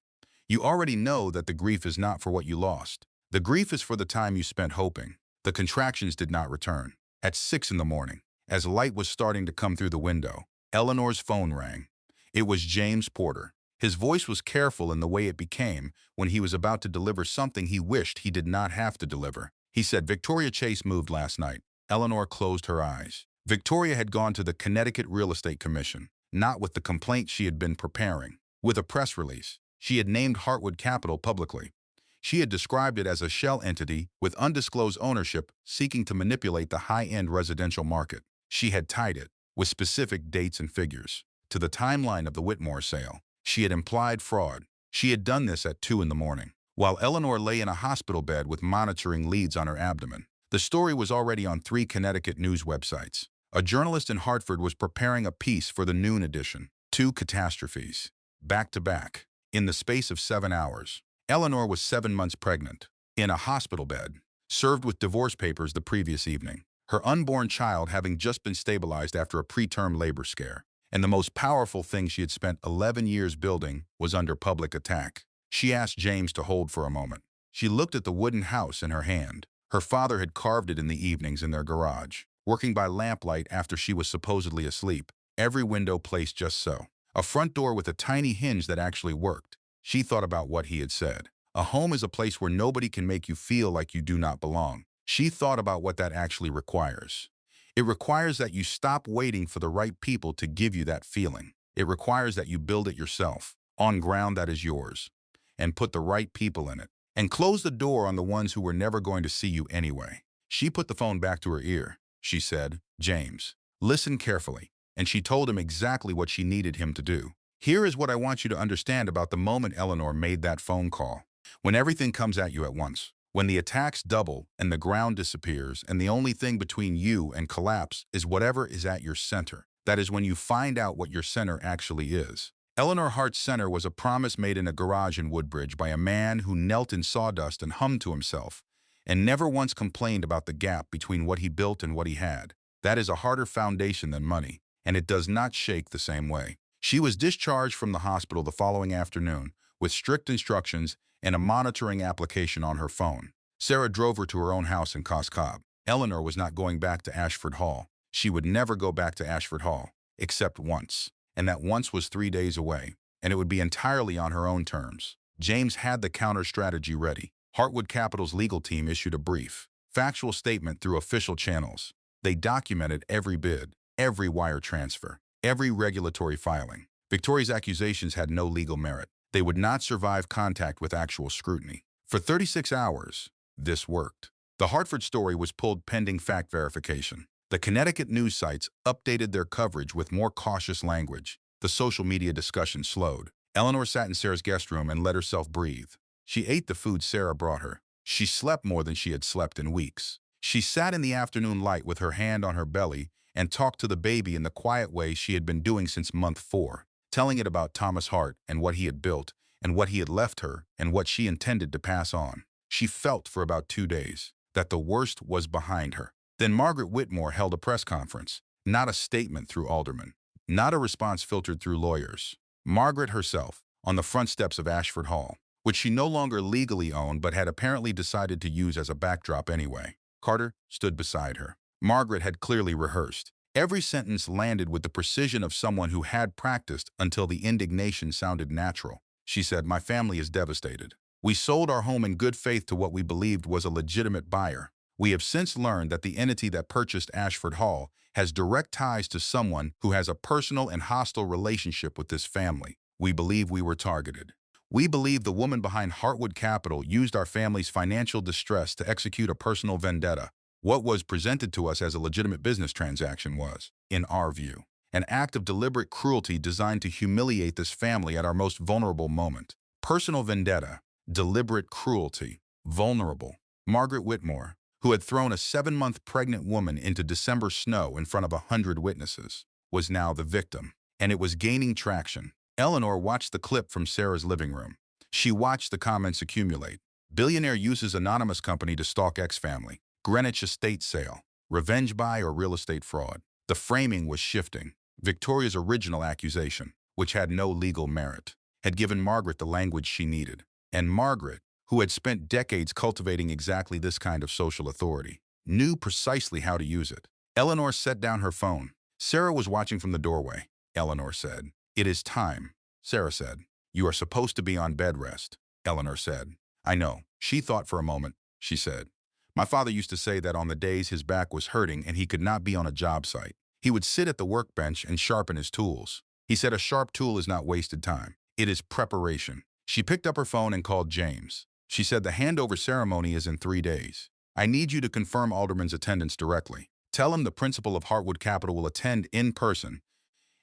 You already know that the grief is not for what you lost. The grief is for the time you spent hoping. The contractions did not return. At 6 in the morning, as light was starting to come through the window, Eleanor's phone rang. It was James Porter. His voice was careful in the way it became when he was about to deliver something he wished he did not have to deliver. He said, "Victoria Chase moved last night." Eleanor closed her eyes. Victoria had gone to the Connecticut Real Estate Commission, not with the complaint she had been preparing. With a press release, she had named Heartwood Capital publicly. She had described it as a shell entity with undisclosed ownership seeking to manipulate the high-end residential market. She had tied it, with specific dates and figures, to the timeline of the Whitmore sale. She had implied fraud. She had done this at 2 in the morning, while Eleanor lay in a hospital bed with monitoring leads on her abdomen. The story was already on 3 Connecticut news websites. A journalist in Hartford was preparing a piece for the noon edition. 2 catastrophes, back to back, in the space of 7 hours. Eleanor was 7 months pregnant, in a hospital bed, served with divorce papers the previous evening, her unborn child having just been stabilized after a preterm labor scare. And the most powerful thing she had spent 11 years building was under public attack. She asked James to hold for a moment. She looked at the wooden house in her hand. Her father had carved it in the evenings in their garage, working by lamplight after she was supposedly asleep, every window placed just so. A front door with a tiny hinge that actually worked. She thought about what he had said. A home is a place where nobody can make you feel like you do not belong. She thought about what that actually requires. It requires that you stop waiting for the right people to give you that feeling. It requires that you build it yourself, on ground that is yours, and put the right people in it, and close the door on the ones who were never going to see you anyway. She put the phone back to her ear. She said, "James, listen carefully," and she told him exactly what she needed him to do. "Here is what I want you to understand about the moment Eleanor made that phone call. When everything comes at you at once, when the attacks double and the ground disappears and the only thing between you and collapse is whatever is at your center, that is when you find out what your center actually is." Eleanor Hart's center was a promise made in a garage in Woodbridge by a man who knelt in sawdust and hummed to himself, and never once complained about the gap between what he built and what he had. That is a harder foundation than money, and it does not shake the same way. She was discharged from the hospital the following afternoon with strict instructions and a monitoring application on her phone. Sarah drove her to her own house in Cos Cob. Eleanor was not going back to Ashford Hall. She would never go back to Ashford Hall, except once, and that once was 3 days away, and it would be entirely on her own terms. James had the counter-strategy ready. Heartwood Capital's legal team issued a brief, factual statement through official channels. They documented every bid, every wire transfer, every regulatory filing. Victoria's accusations had no legal merit. They would not survive contact with actual scrutiny. For 36 hours, this worked. The Hartford story was pulled pending fact verification. The Connecticut news sites updated their coverage with more cautious language. The social media discussion slowed. Eleanor sat in Sarah's guest room and let herself breathe. She ate the food Sarah brought her. She slept more than she had slept in weeks. She sat in the afternoon light with her hand on her belly and talked to the baby in the quiet way she had been doing since month 4, telling it about Thomas Hart and what he had built and what he had left her and what she intended to pass on. She felt for about 2 days that the worst was behind her. Then Margaret Whitmore held a press conference, not a statement through aldermen, not a response filtered through lawyers. Margaret herself, on the front steps of Ashford Hall. which she no longer legally owned but had apparently decided to use as a backdrop anyway. Carter stood beside her. Margaret had clearly rehearsed. Every sentence landed with the precision of someone who had practiced until the indignation sounded natural. She said, "My family is devastated. We sold our home in good faith to what we believed was a legitimate buyer. We have since learned that the entity that purchased Ashford Hall has direct ties to someone who has a personal and hostile relationship with this family. We believe we were targeted. We believe the woman behind Heartwood Capital used our family's financial distress to execute a personal vendetta. What was presented to us as a legitimate business transaction was, in our view, an act of deliberate cruelty designed to humiliate this family at our most vulnerable moment. Personal vendetta, deliberate cruelty, vulnerable." Margaret Whitmore, who had thrown a 7-month pregnant woman into December snow in front of 100 witnesses, was now the victim, and it was gaining traction. Eleanor watched the clip from Sarah's living room. She watched the comments accumulate. Billionaire uses anonymous company to stalk ex-family. Greenwich estate sale. Revenge buy or real estate fraud. The framing was shifting. Victoria's original accusation, which had no legal merit, had given Margaret the language she needed. And Margaret, who had spent decades cultivating exactly this kind of social authority, knew precisely how to use it. Eleanor set down her phone. Sarah was watching from the doorway. Eleanor said, "It is time." Sarah said, "You are supposed to be on bed rest." Eleanor said, "I know." She thought for a moment. She said, "My father used to say that on the days his back was hurting and he could not be on a job site, he would sit at the workbench and sharpen his tools. He said a sharp tool is not wasted time. It is preparation." She picked up her phone and called James. She said, "The handover ceremony is in 3 days. I need you to confirm Alderman's attendance directly. Tell him the principal of Heartwood Capital will attend in person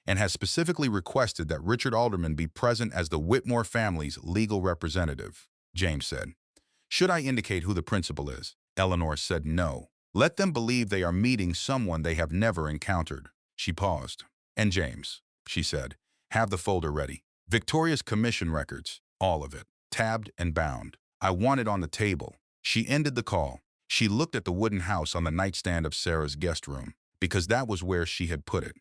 and has specifically requested that Richard Alderman be present as the Whitmore family's legal representative." James said, "Should I indicate who the principal is?" Eleanor said, "No. Let them believe they are meeting someone they have never encountered." She paused. "And James," she said, "have the folder ready. Victoria's commission records, all of it, tabbed and bound. I want it on the table." She ended the call. She looked at the wooden house on the nightstand of Sarah's guest room, because that was where she had put it.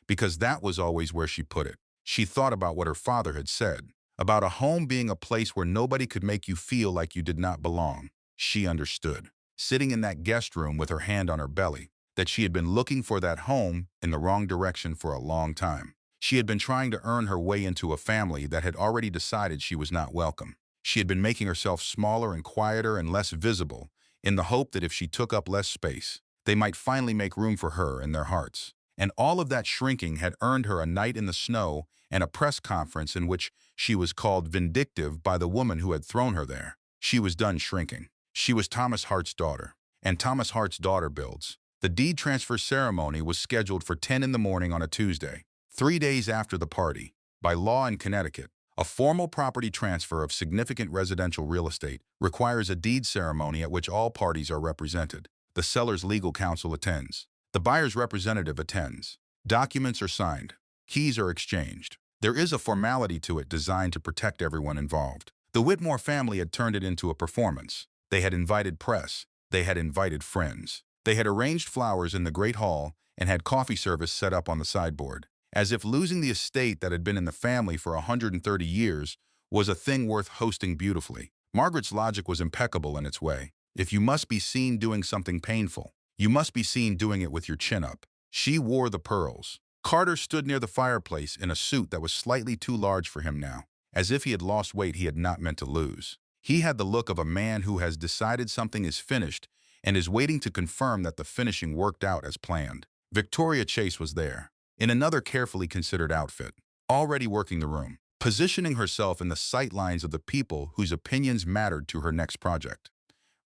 Because that was always where she put it. She thought about what her father had said, about a home being a place where nobody could make you feel like you did not belong. She understood, sitting in that guest room with her hand on her belly, that she had been looking for that home in the wrong direction for a long time. She had been trying to earn her way into a family that had already decided she was not welcome. She had been making herself smaller and quieter and less visible, in the hope that if she took up less space, they might finally make room for her in their hearts. And all of that shrinking had earned her a night in the snow and a press conference in which she was called vindictive by the woman who had thrown her there. She was done shrinking. She was Thomas Hart's daughter, and Thomas Hart's daughter builds. The deed transfer ceremony was scheduled for 10 in the morning on a Tuesday, 3 days after the party. By law in Connecticut, a formal property transfer of significant residential real estate requires a deed ceremony at which all parties are represented. The seller's legal counsel attends. The buyer's representative attends. Documents are signed. Keys are exchanged. There is a formality to it designed to protect everyone involved. The Whitmore family had turned it into a performance. They had invited press. They had invited friends. They had arranged flowers in the Great Hall and had coffee service set up on the sideboard, as if losing the estate that had been in the family for 130 years was a thing worth hosting beautifully. Margaret's logic was impeccable in its way. If you must be seen doing something painful, you must be seen doing it with your chin up. She wore the pearls. Carter stood near the fireplace in a suit that was slightly too large for him now, as if he had lost weight he had not meant to lose. He had the look of a man who has decided something is finished and is waiting to confirm that the finishing worked out as planned. Victoria Chase was there, in another carefully considered outfit, already working the room, positioning herself in the sight lines of the people whose opinions mattered to her next project.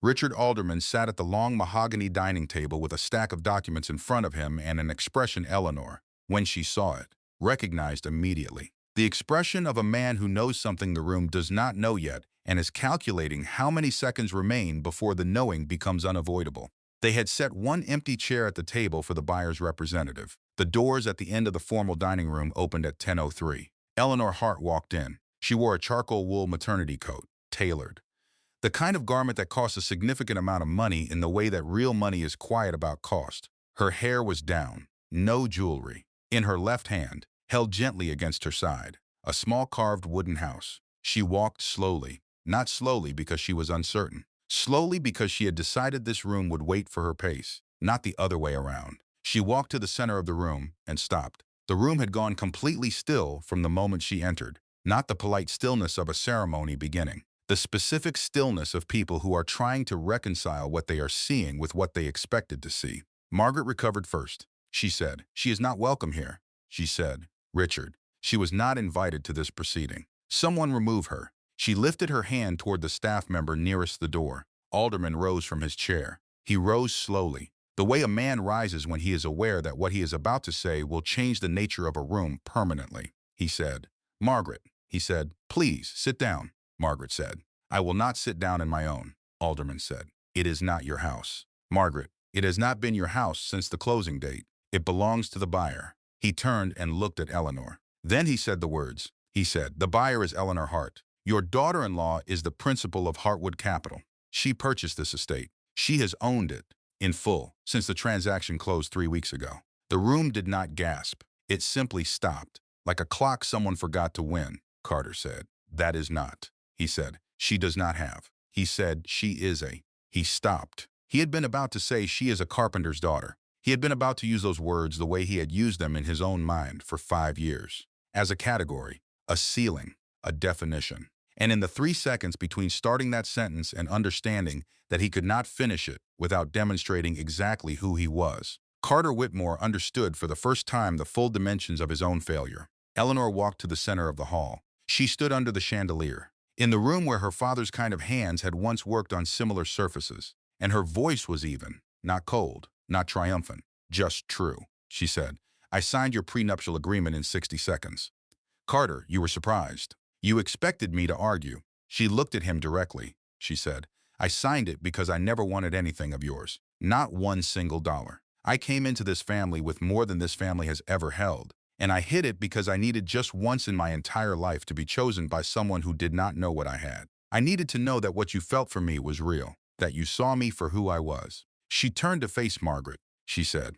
Richard Alderman sat at the long mahogany dining table with a stack of documents in front of him and an expression Eleanor, when she saw it, recognized immediately. The expression of a man who knows something the room does not know yet and is calculating how many seconds remain before the knowing becomes unavoidable. They had set one empty chair at the table for the buyer's representative. The doors at the end of the formal dining room opened at 10:03. Eleanor Hart walked in. She wore a charcoal wool maternity coat, tailored. The kind of garment that costs a significant amount of money in the way that real money is quiet about cost. Her hair was down, no jewelry. In her left hand, held gently against her side, a small carved wooden house. She walked slowly, not slowly because she was uncertain. Slowly because she had decided this room would wait for her pace, not the other way around. She walked to the center of the room and stopped. The room had gone completely still from the moment she entered, not the polite stillness of a ceremony beginning. The specific stillness of people who are trying to reconcile what they are seeing with what they expected to see. Margaret recovered first. She said, "She is not welcome here." She said, "Richard, she was not invited to this proceeding. Someone remove her." She lifted her hand toward the staff member nearest the door. Alderman rose from his chair. He rose slowly, the way a man rises when he is aware that what he is about to say will change the nature of a room permanently. He said, "Margaret," he said, "please sit down." Margaret said, "I will not sit down in my own." Alderman said, "It is not your house." Margaret, "It has not been your house since the closing date. It belongs to the buyer." He turned and looked at Eleanor. Then he said the words. He said, "The buyer is Eleanor Hart. Your daughter-in-law is the principal of Hartwood Capital. She purchased this estate. She has owned it in full since the transaction closed 3 weeks ago." The room did not gasp. It simply stopped, like a clock someone forgot to win. Carter said, "That is not." He said, "She does not have." He said, "She is a." He stopped. He had been about to say she is a carpenter's daughter. He had been about to use those words the way he had used them in his own mind for 5 years. As a category, a ceiling, a definition. And in the 3 seconds between starting that sentence and understanding that he could not finish it without demonstrating exactly who he was, Carter Whitmore understood for the first time the full dimensions of his own failure. Eleanor walked to the center of the hall. She stood under the chandelier, in the room where her father's kind of hands had once worked on similar surfaces, and her voice was even, not cold, not triumphant, just true. She said, "I signed your prenuptial agreement in 60 seconds. Carter, you were surprised. You expected me to argue." She looked at him directly. She said, "I signed it because I never wanted anything of yours. Not one single dollar. I came into this family with more than this family has ever held. And I hid it because I needed just once in my entire life to be chosen by someone who did not know what I had. I needed to know that what you felt for me was real, that you saw me for who I was." She turned to face Margaret. She said,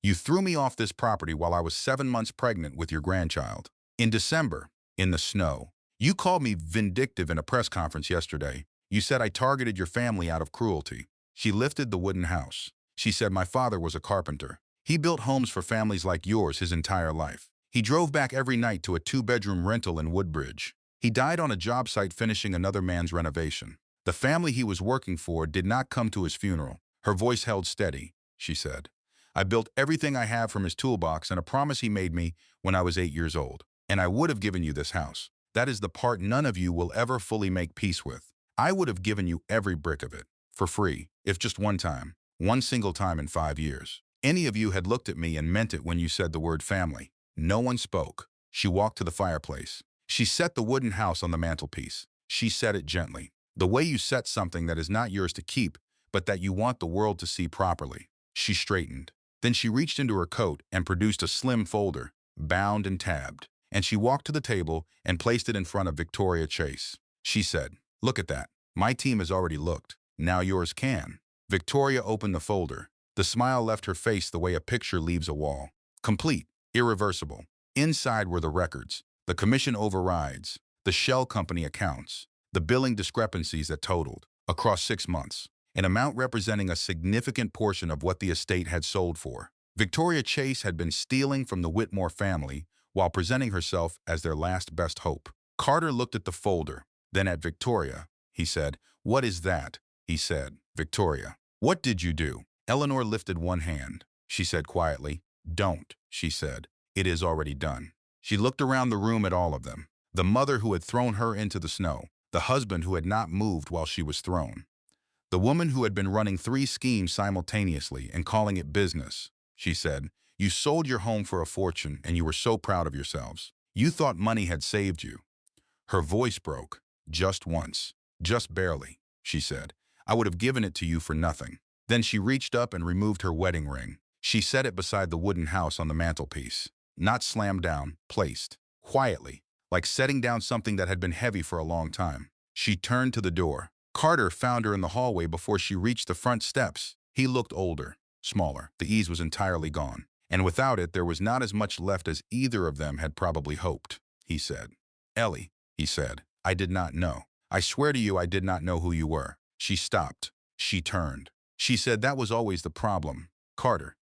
"You threw me off this property while I was 7 months pregnant with your grandchild. In December, in the snow. You called me vindictive in a press conference yesterday. You said I targeted your family out of cruelty." She lifted the wooden house. She said, "My father was a carpenter. He built homes for families like yours his entire life. He drove back every night to a 2-bedroom rental in Woodbridge. He died on a job site finishing another man's renovation. The family he was working for did not come to his funeral." Her voice held steady. She said, "I built everything I have from his toolbox and a promise he made me when I was 8 years old. And I would have given you this house. That is the part none of you will ever fully make peace with. I would have given you every brick of it, for free, if just one time, one single time in 5 years. Any of you had looked at me and meant it when you said the word family." No one spoke. She walked to the fireplace. She set the wooden house on the mantelpiece. She set it gently, the way you set something that is not yours to keep, but that you want the world to see properly. She straightened. Then she reached into her coat and produced a slim folder, bound and tabbed. And she walked to the table and placed it in front of Victoria Chase. She said, "Look at that. My team has already looked. Now yours can." Victoria opened the folder. The smile left her face the way a picture leaves a wall. Complete, irreversible. Inside were the records, the commission overrides, the shell company accounts, the billing discrepancies that totaled, across 6 months, an amount representing a significant portion of what the estate had sold for. Victoria Chase had been stealing from the Whitmore family while presenting herself as their last best hope. Carter looked at the folder, then at Victoria. He said, "What is that?" He said, "Victoria, what did you do?" Eleanor lifted one hand. She said quietly, "Don't," she said. "It is already done." She looked around the room at all of them. The mother who had thrown her into the snow, the husband who had not moved while she was thrown, the woman who had been running 3 schemes simultaneously and calling it business. She said, "You sold your home for a fortune and you were so proud of yourselves. You thought money had saved you." Her voice broke. "Just once. Just barely," she said. "I would have given it to you for nothing." Then she reached up and removed her wedding ring. She set it beside the wooden house on the mantelpiece. Not slammed down, placed. Quietly, like setting down something that had been heavy for a long time. She turned to the door. Carter found her in the hallway before she reached the front steps. He looked older, smaller. The ease was entirely gone. And without it, there was not as much left as either of them had probably hoped. He said, "Ellie," he said, "I did not know. I swear to you I did not know who you were. She stopped. She turned. She said that was always the problem. Carter,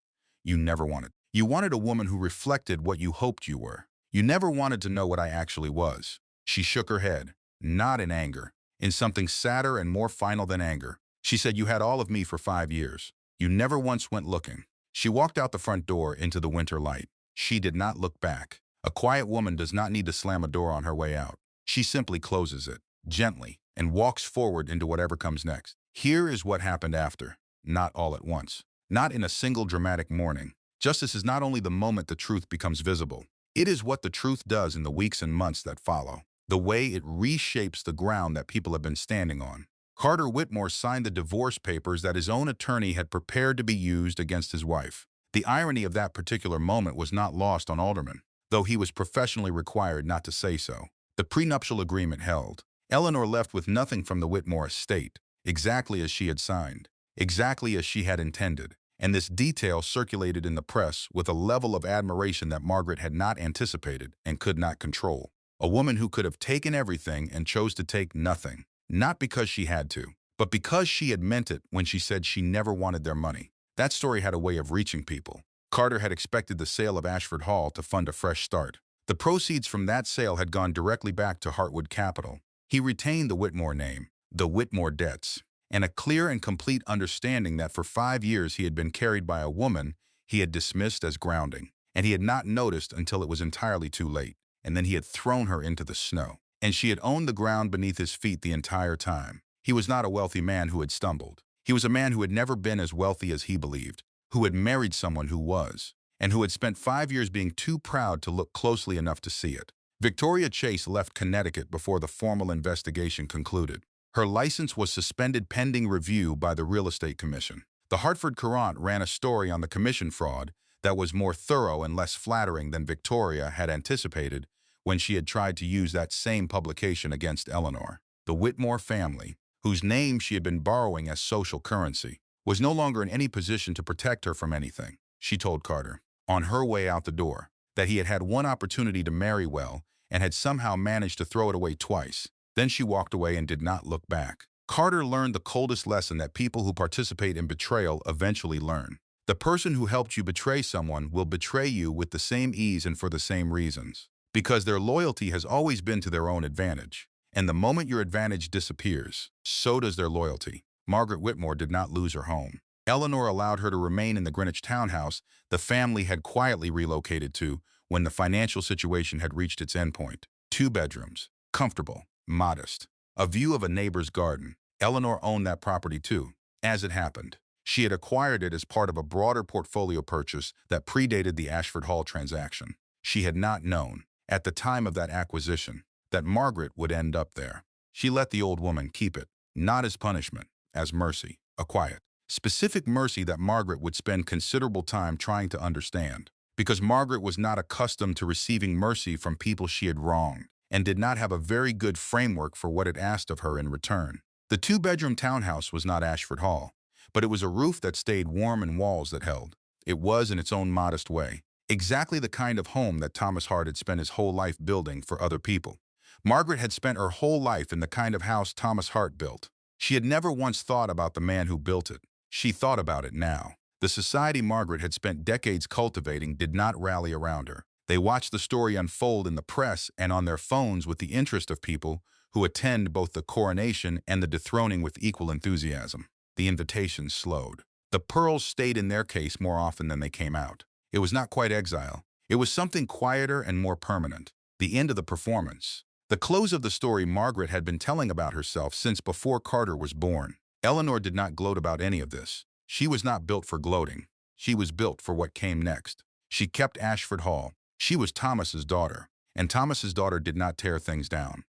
you never wanted. You wanted a woman who reflected what you hoped you were. You never wanted to know what I actually was. She shook her head, not in anger, in something sadder and more final than anger. She said you had all of me for 5 years. You never once went looking. She walked out the front door into the winter light. She did not look back. A quiet woman does not need to slam a door on her way out. She simply closes it, gently, and walks forward into whatever comes next. Here is what happened after, not all at once. Not in a single dramatic morning. Justice is not only the moment the truth becomes visible. It is what the truth does in the weeks and months that follow. The way it reshapes the ground that people have been standing on. Carter Whitmore signed the divorce papers that his own attorney had prepared to be used against his wife. The irony of that particular moment was not lost on Alderman, though he was professionally required not to say so. The prenuptial agreement held. Eleanor left with nothing from the Whitmore estate, exactly as she had signed, exactly as she had intended, and this detail circulated in the press with a level of admiration that Margaret had not anticipated and could not control. A woman who could have taken everything and chose to take nothing, not because she had to, but because she had meant it when she said she never wanted their money. That story had a way of reaching people. Carter had expected the sale of Ashford Hall to fund a fresh start. The proceeds from that sale had gone directly back to Heartwood Capital. He retained the Whitmore name, the Whitmore debts, and a clear and complete understanding that for 5 years he had been carried by a woman he had dismissed as grounding, and he had not noticed until it was entirely too late, and then he had thrown her into the snow, and she had owned the ground beneath his feet the entire time. He was not a wealthy man who had stumbled. He was a man who had never been as wealthy as he believed, who had married someone who was, and who had spent 5 years being too proud to look closely enough to see it. Victoria Chase left Connecticut before the formal investigation concluded. Her license was suspended pending review by the Real Estate Commission. The Hartford Courant ran a story on the commission fraud that was more thorough and less flattering than Victoria had anticipated when she had tried to use that same publication against Eleanor. The Whitmore family, whose name she had been borrowing as social currency, was no longer in any position to protect her from anything. She told Carter, on her way out the door, that he had had one opportunity to marry well and had somehow managed to throw it away twice. Then she walked away and did not look back. Carter learned the coldest lesson that people who participate in betrayal eventually learn. The person who helped you betray someone will betray you with the same ease and for the same reasons, because their loyalty has always been to their own advantage. And the moment your advantage disappears, so does their loyalty. Margaret Whitmore did not lose her home. Eleanor allowed her to remain in the Greenwich townhouse the family had quietly relocated to when the financial situation had reached its endpoint. 2 bedrooms, comfortable, modest, a view of a neighbor's garden. Eleanor owned that property too. As it happened, she had acquired it as part of a broader portfolio purchase that predated the Ashford Hall transaction. She had not known, at the time of that acquisition, that Margaret would end up there. She let the old woman keep it, not as punishment, as mercy, a quiet, specific mercy that Margaret would spend considerable time trying to understand, because Margaret was not accustomed to receiving mercy from people she had wronged, and did not have a very good framework for what it asked of her in return. The 2-bedroom townhouse was not Ashford Hall, but it was a roof that stayed warm and walls that held. It was, in its own modest way, exactly the kind of home that Thomas Hart had spent his whole life building for other people. Margaret had spent her whole life in the kind of house Thomas Hart built. She had never once thought about the man who built it. She thought about it now. The society Margaret had spent decades cultivating did not rally around her. They watched the story unfold in the press and on their phones with the interest of people who attend both the coronation and the dethroning with equal enthusiasm. The invitations slowed. The pearls stayed in their case more often than they came out. It was not quite exile. It was something quieter and more permanent. The end of the performance. The close of the story Margaret had been telling about herself since before Carter was born. Eleanor did not gloat about any of this. She was not built for gloating. She was built for what came next. She kept Ashford Hall. She was Thomas's daughter, and Thomas's daughter did not tear things down.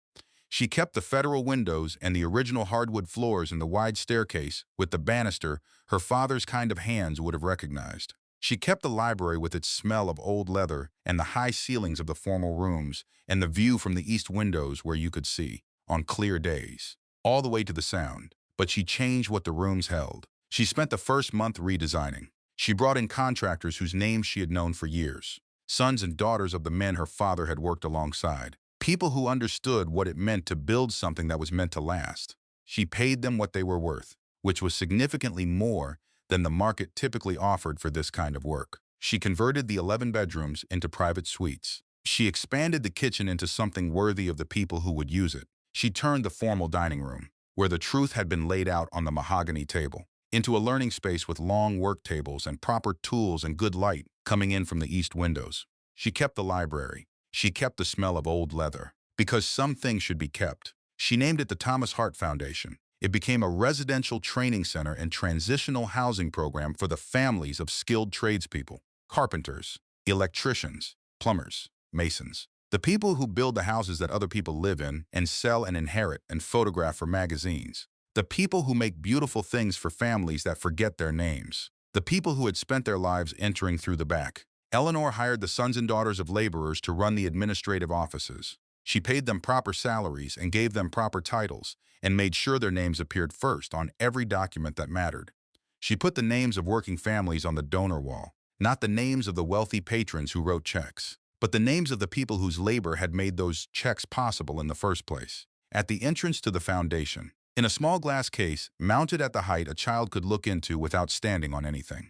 She kept the federal windows and the original hardwood floors and the wide staircase with the banister her father's kind of hands would have recognized. She kept the library with its smell of old leather and the high ceilings of the formal rooms and the view from the east windows where you could see, on clear days, all the way to the sound. But she changed what the rooms held. She spent the first month redesigning. She brought in contractors whose names she had known for years, sons and daughters of the men her father had worked alongside. People who understood what it meant to build something that was meant to last. She paid them what they were worth, which was significantly more than the market typically offered for this kind of work. She converted the 11 bedrooms into private suites. She expanded the kitchen into something worthy of the people who would use it. She turned the formal dining room, where the truth had been laid out on the mahogany table, into a learning space with long work tables and proper tools and good light coming in from the east windows. She kept the library. She kept the smell of old leather, because some things should be kept. She named it the Thomas Hart Foundation. It became a residential training center and transitional housing program for the families of skilled tradespeople, carpenters, electricians, plumbers, masons. The people who build the houses that other people live in and sell and inherit and photograph for magazines. The people who make beautiful things for families that forget their names. The people who had spent their lives entering through the back. Eleanor hired the sons and daughters of laborers to run the administrative offices. She paid them proper salaries and gave them proper titles and made sure their names appeared first on every document that mattered. She put the names of working families on the donor wall, not the names of the wealthy patrons who wrote checks, but the names of the people whose labor had made those checks possible in the first place. At the entrance to the foundation, in a small glass case mounted at the height a child could look into without standing on anything,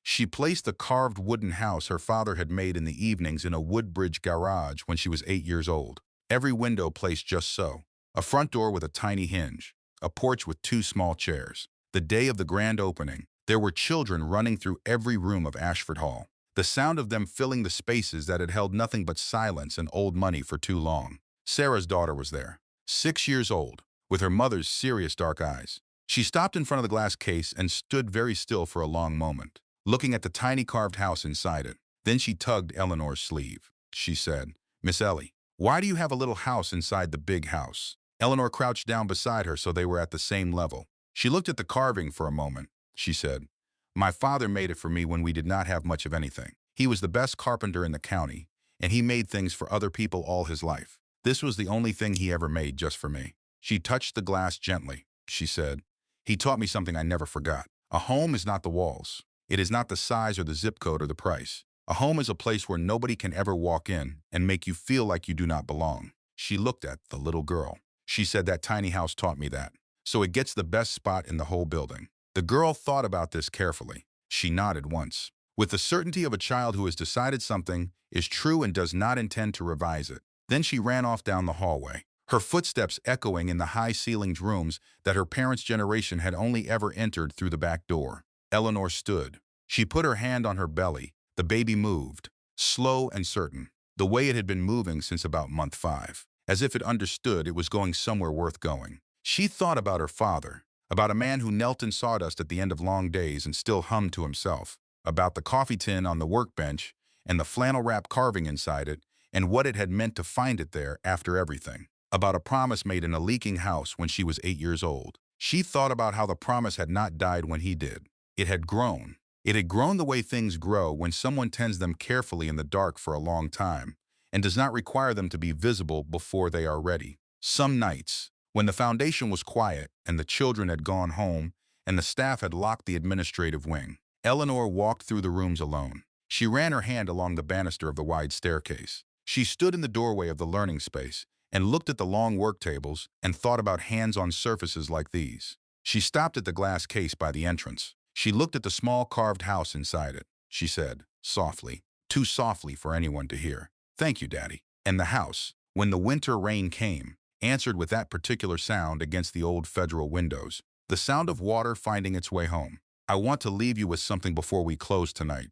she placed the carved wooden house her father had made in the evenings in a Woodbridge garage when she was 8 years old. Every window placed just so. A front door with a tiny hinge. A porch with 2 small chairs. The day of the grand opening, there were children running through every room of Ashford Hall. The sound of them filling the spaces that had held nothing but silence and old money for too long. Sarah's daughter was there, 6 years old, with her mother's serious dark eyes. She stopped in front of the glass case and stood very still for a long moment, looking at the tiny carved house inside it. Then she tugged Eleanor's sleeve. She said, "Miss Ellie, why do you have a little house inside the big house?" Eleanor crouched down beside her so they were at the same level. She looked at the carving for a moment. She said, "My father made it for me when we did not have much of anything. He was the best carpenter in the county, and he made things for other people all his life. This was the only thing he ever made just for me." She touched the glass gently. She said, "He taught me something I never forgot. A home is not the walls. It is not the size or the zip code or the price. A home is a place where nobody can ever walk in and make you feel like you do not belong." She looked at the little girl. She said, "That tiny house taught me that. So it gets the best spot in the whole building." The girl thought about this carefully. She nodded once. With the certainty of a child who has decided something is true and does not intend to revise it. Then she ran off down the hallway, her footsteps echoing in the high-ceilinged rooms that her parents' generation had only ever entered through the back door. Eleanor stood. She put her hand on her belly. The baby moved, slow and certain, the way it had been moving since about month 5, as if it understood it was going somewhere worth going. She thought about her father, about a man who knelt in sawdust at the end of long days and still hummed to himself, about the coffee tin on the workbench and the flannel-wrap carving inside it and what it had meant to find it there after everything, about a promise made in a leaking house when she was 8 years old. She thought about how the promise had not died when he did. It had grown. It had grown the way things grow when someone tends them carefully in the dark for a long time and does not require them to be visible before they are ready. Some nights, when the foundation was quiet and the children had gone home and the staff had locked the administrative wing, Eleanor walked through the rooms alone. She ran her hand along the banister of the wide staircase. She stood in the doorway of the learning space and looked at the long work tables and thought about hands-on surfaces like these. She stopped at the glass case by the entrance. She looked at the small carved house inside it. She said, softly, too softly for anyone to hear, "Thank you, Daddy." And the house, when the winter rain came, answered with that particular sound against the old federal windows, the sound of water finding its way home. "I want to leave you with something before we close tonight."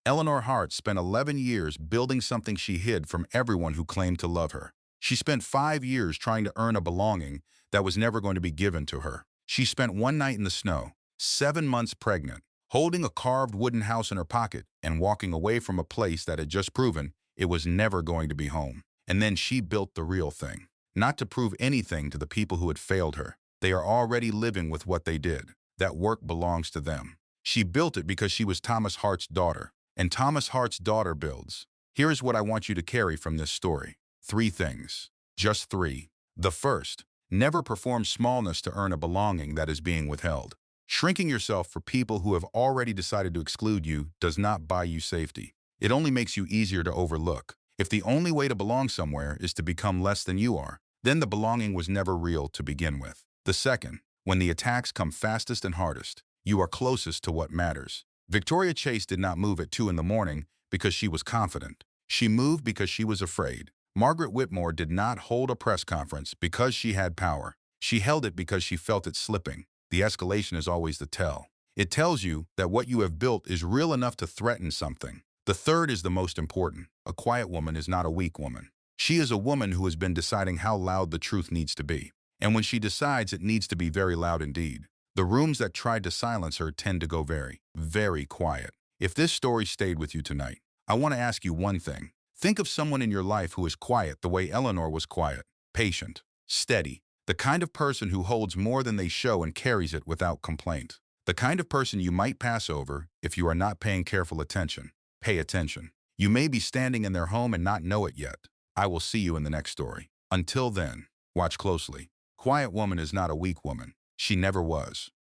Eleanor Hart spent 11 years building something she hid from everyone who claimed to love her. She spent 5 years trying to earn a belonging that was never going to be given to her. She spent one night in the snow, 7 months pregnant, holding a carved wooden house in her pocket and walking away from a place that had just proven it was never going to be home. And then she built the real thing. Not to prove anything to the people who had failed her. They are already living with what they did. That work belongs to them. She built it because she was Thomas Hart's daughter. And Thomas Hart's daughter builds. Here is what I want you to carry from this story. 3 things. Just 3. The first, never perform smallness to earn a belonging that is being withheld. Shrinking yourself for people who have already decided to exclude you does not buy you safety. It only makes you easier to overlook. If the only way to belong somewhere is to become less than you are, then the belonging was never real to begin with. The second, when the attacks come fastest and hardest, you are closest to what matters. Victoria Chase did not move at 2 in the morning because she was confident. She moved because she was afraid. Margaret Whitmore did not hold a press conference because she had power. She held it because she felt it slipping. The escalation is always the tell. It tells you that what you have built is real enough to threaten something. The third is the most important. A quiet woman is not a weak woman. She is a woman who has been deciding how loud the truth needs to be. And when she decides, it needs to be very loud indeed. The rooms that tried to silence her tend to go very, very quiet. If this story stayed with you tonight, I want to ask you one thing. Think of someone in your life who is quiet the way Eleanor was quiet, patient, steady, the kind of person who holds more than they show and carries it without complaint. The kind of person you might pass over if you are not paying careful attention. Pay attention. You may be standing in their home and not know it yet. I will see you in the next story. Until then, watch closely. Quiet woman is not a weak woman. She never was.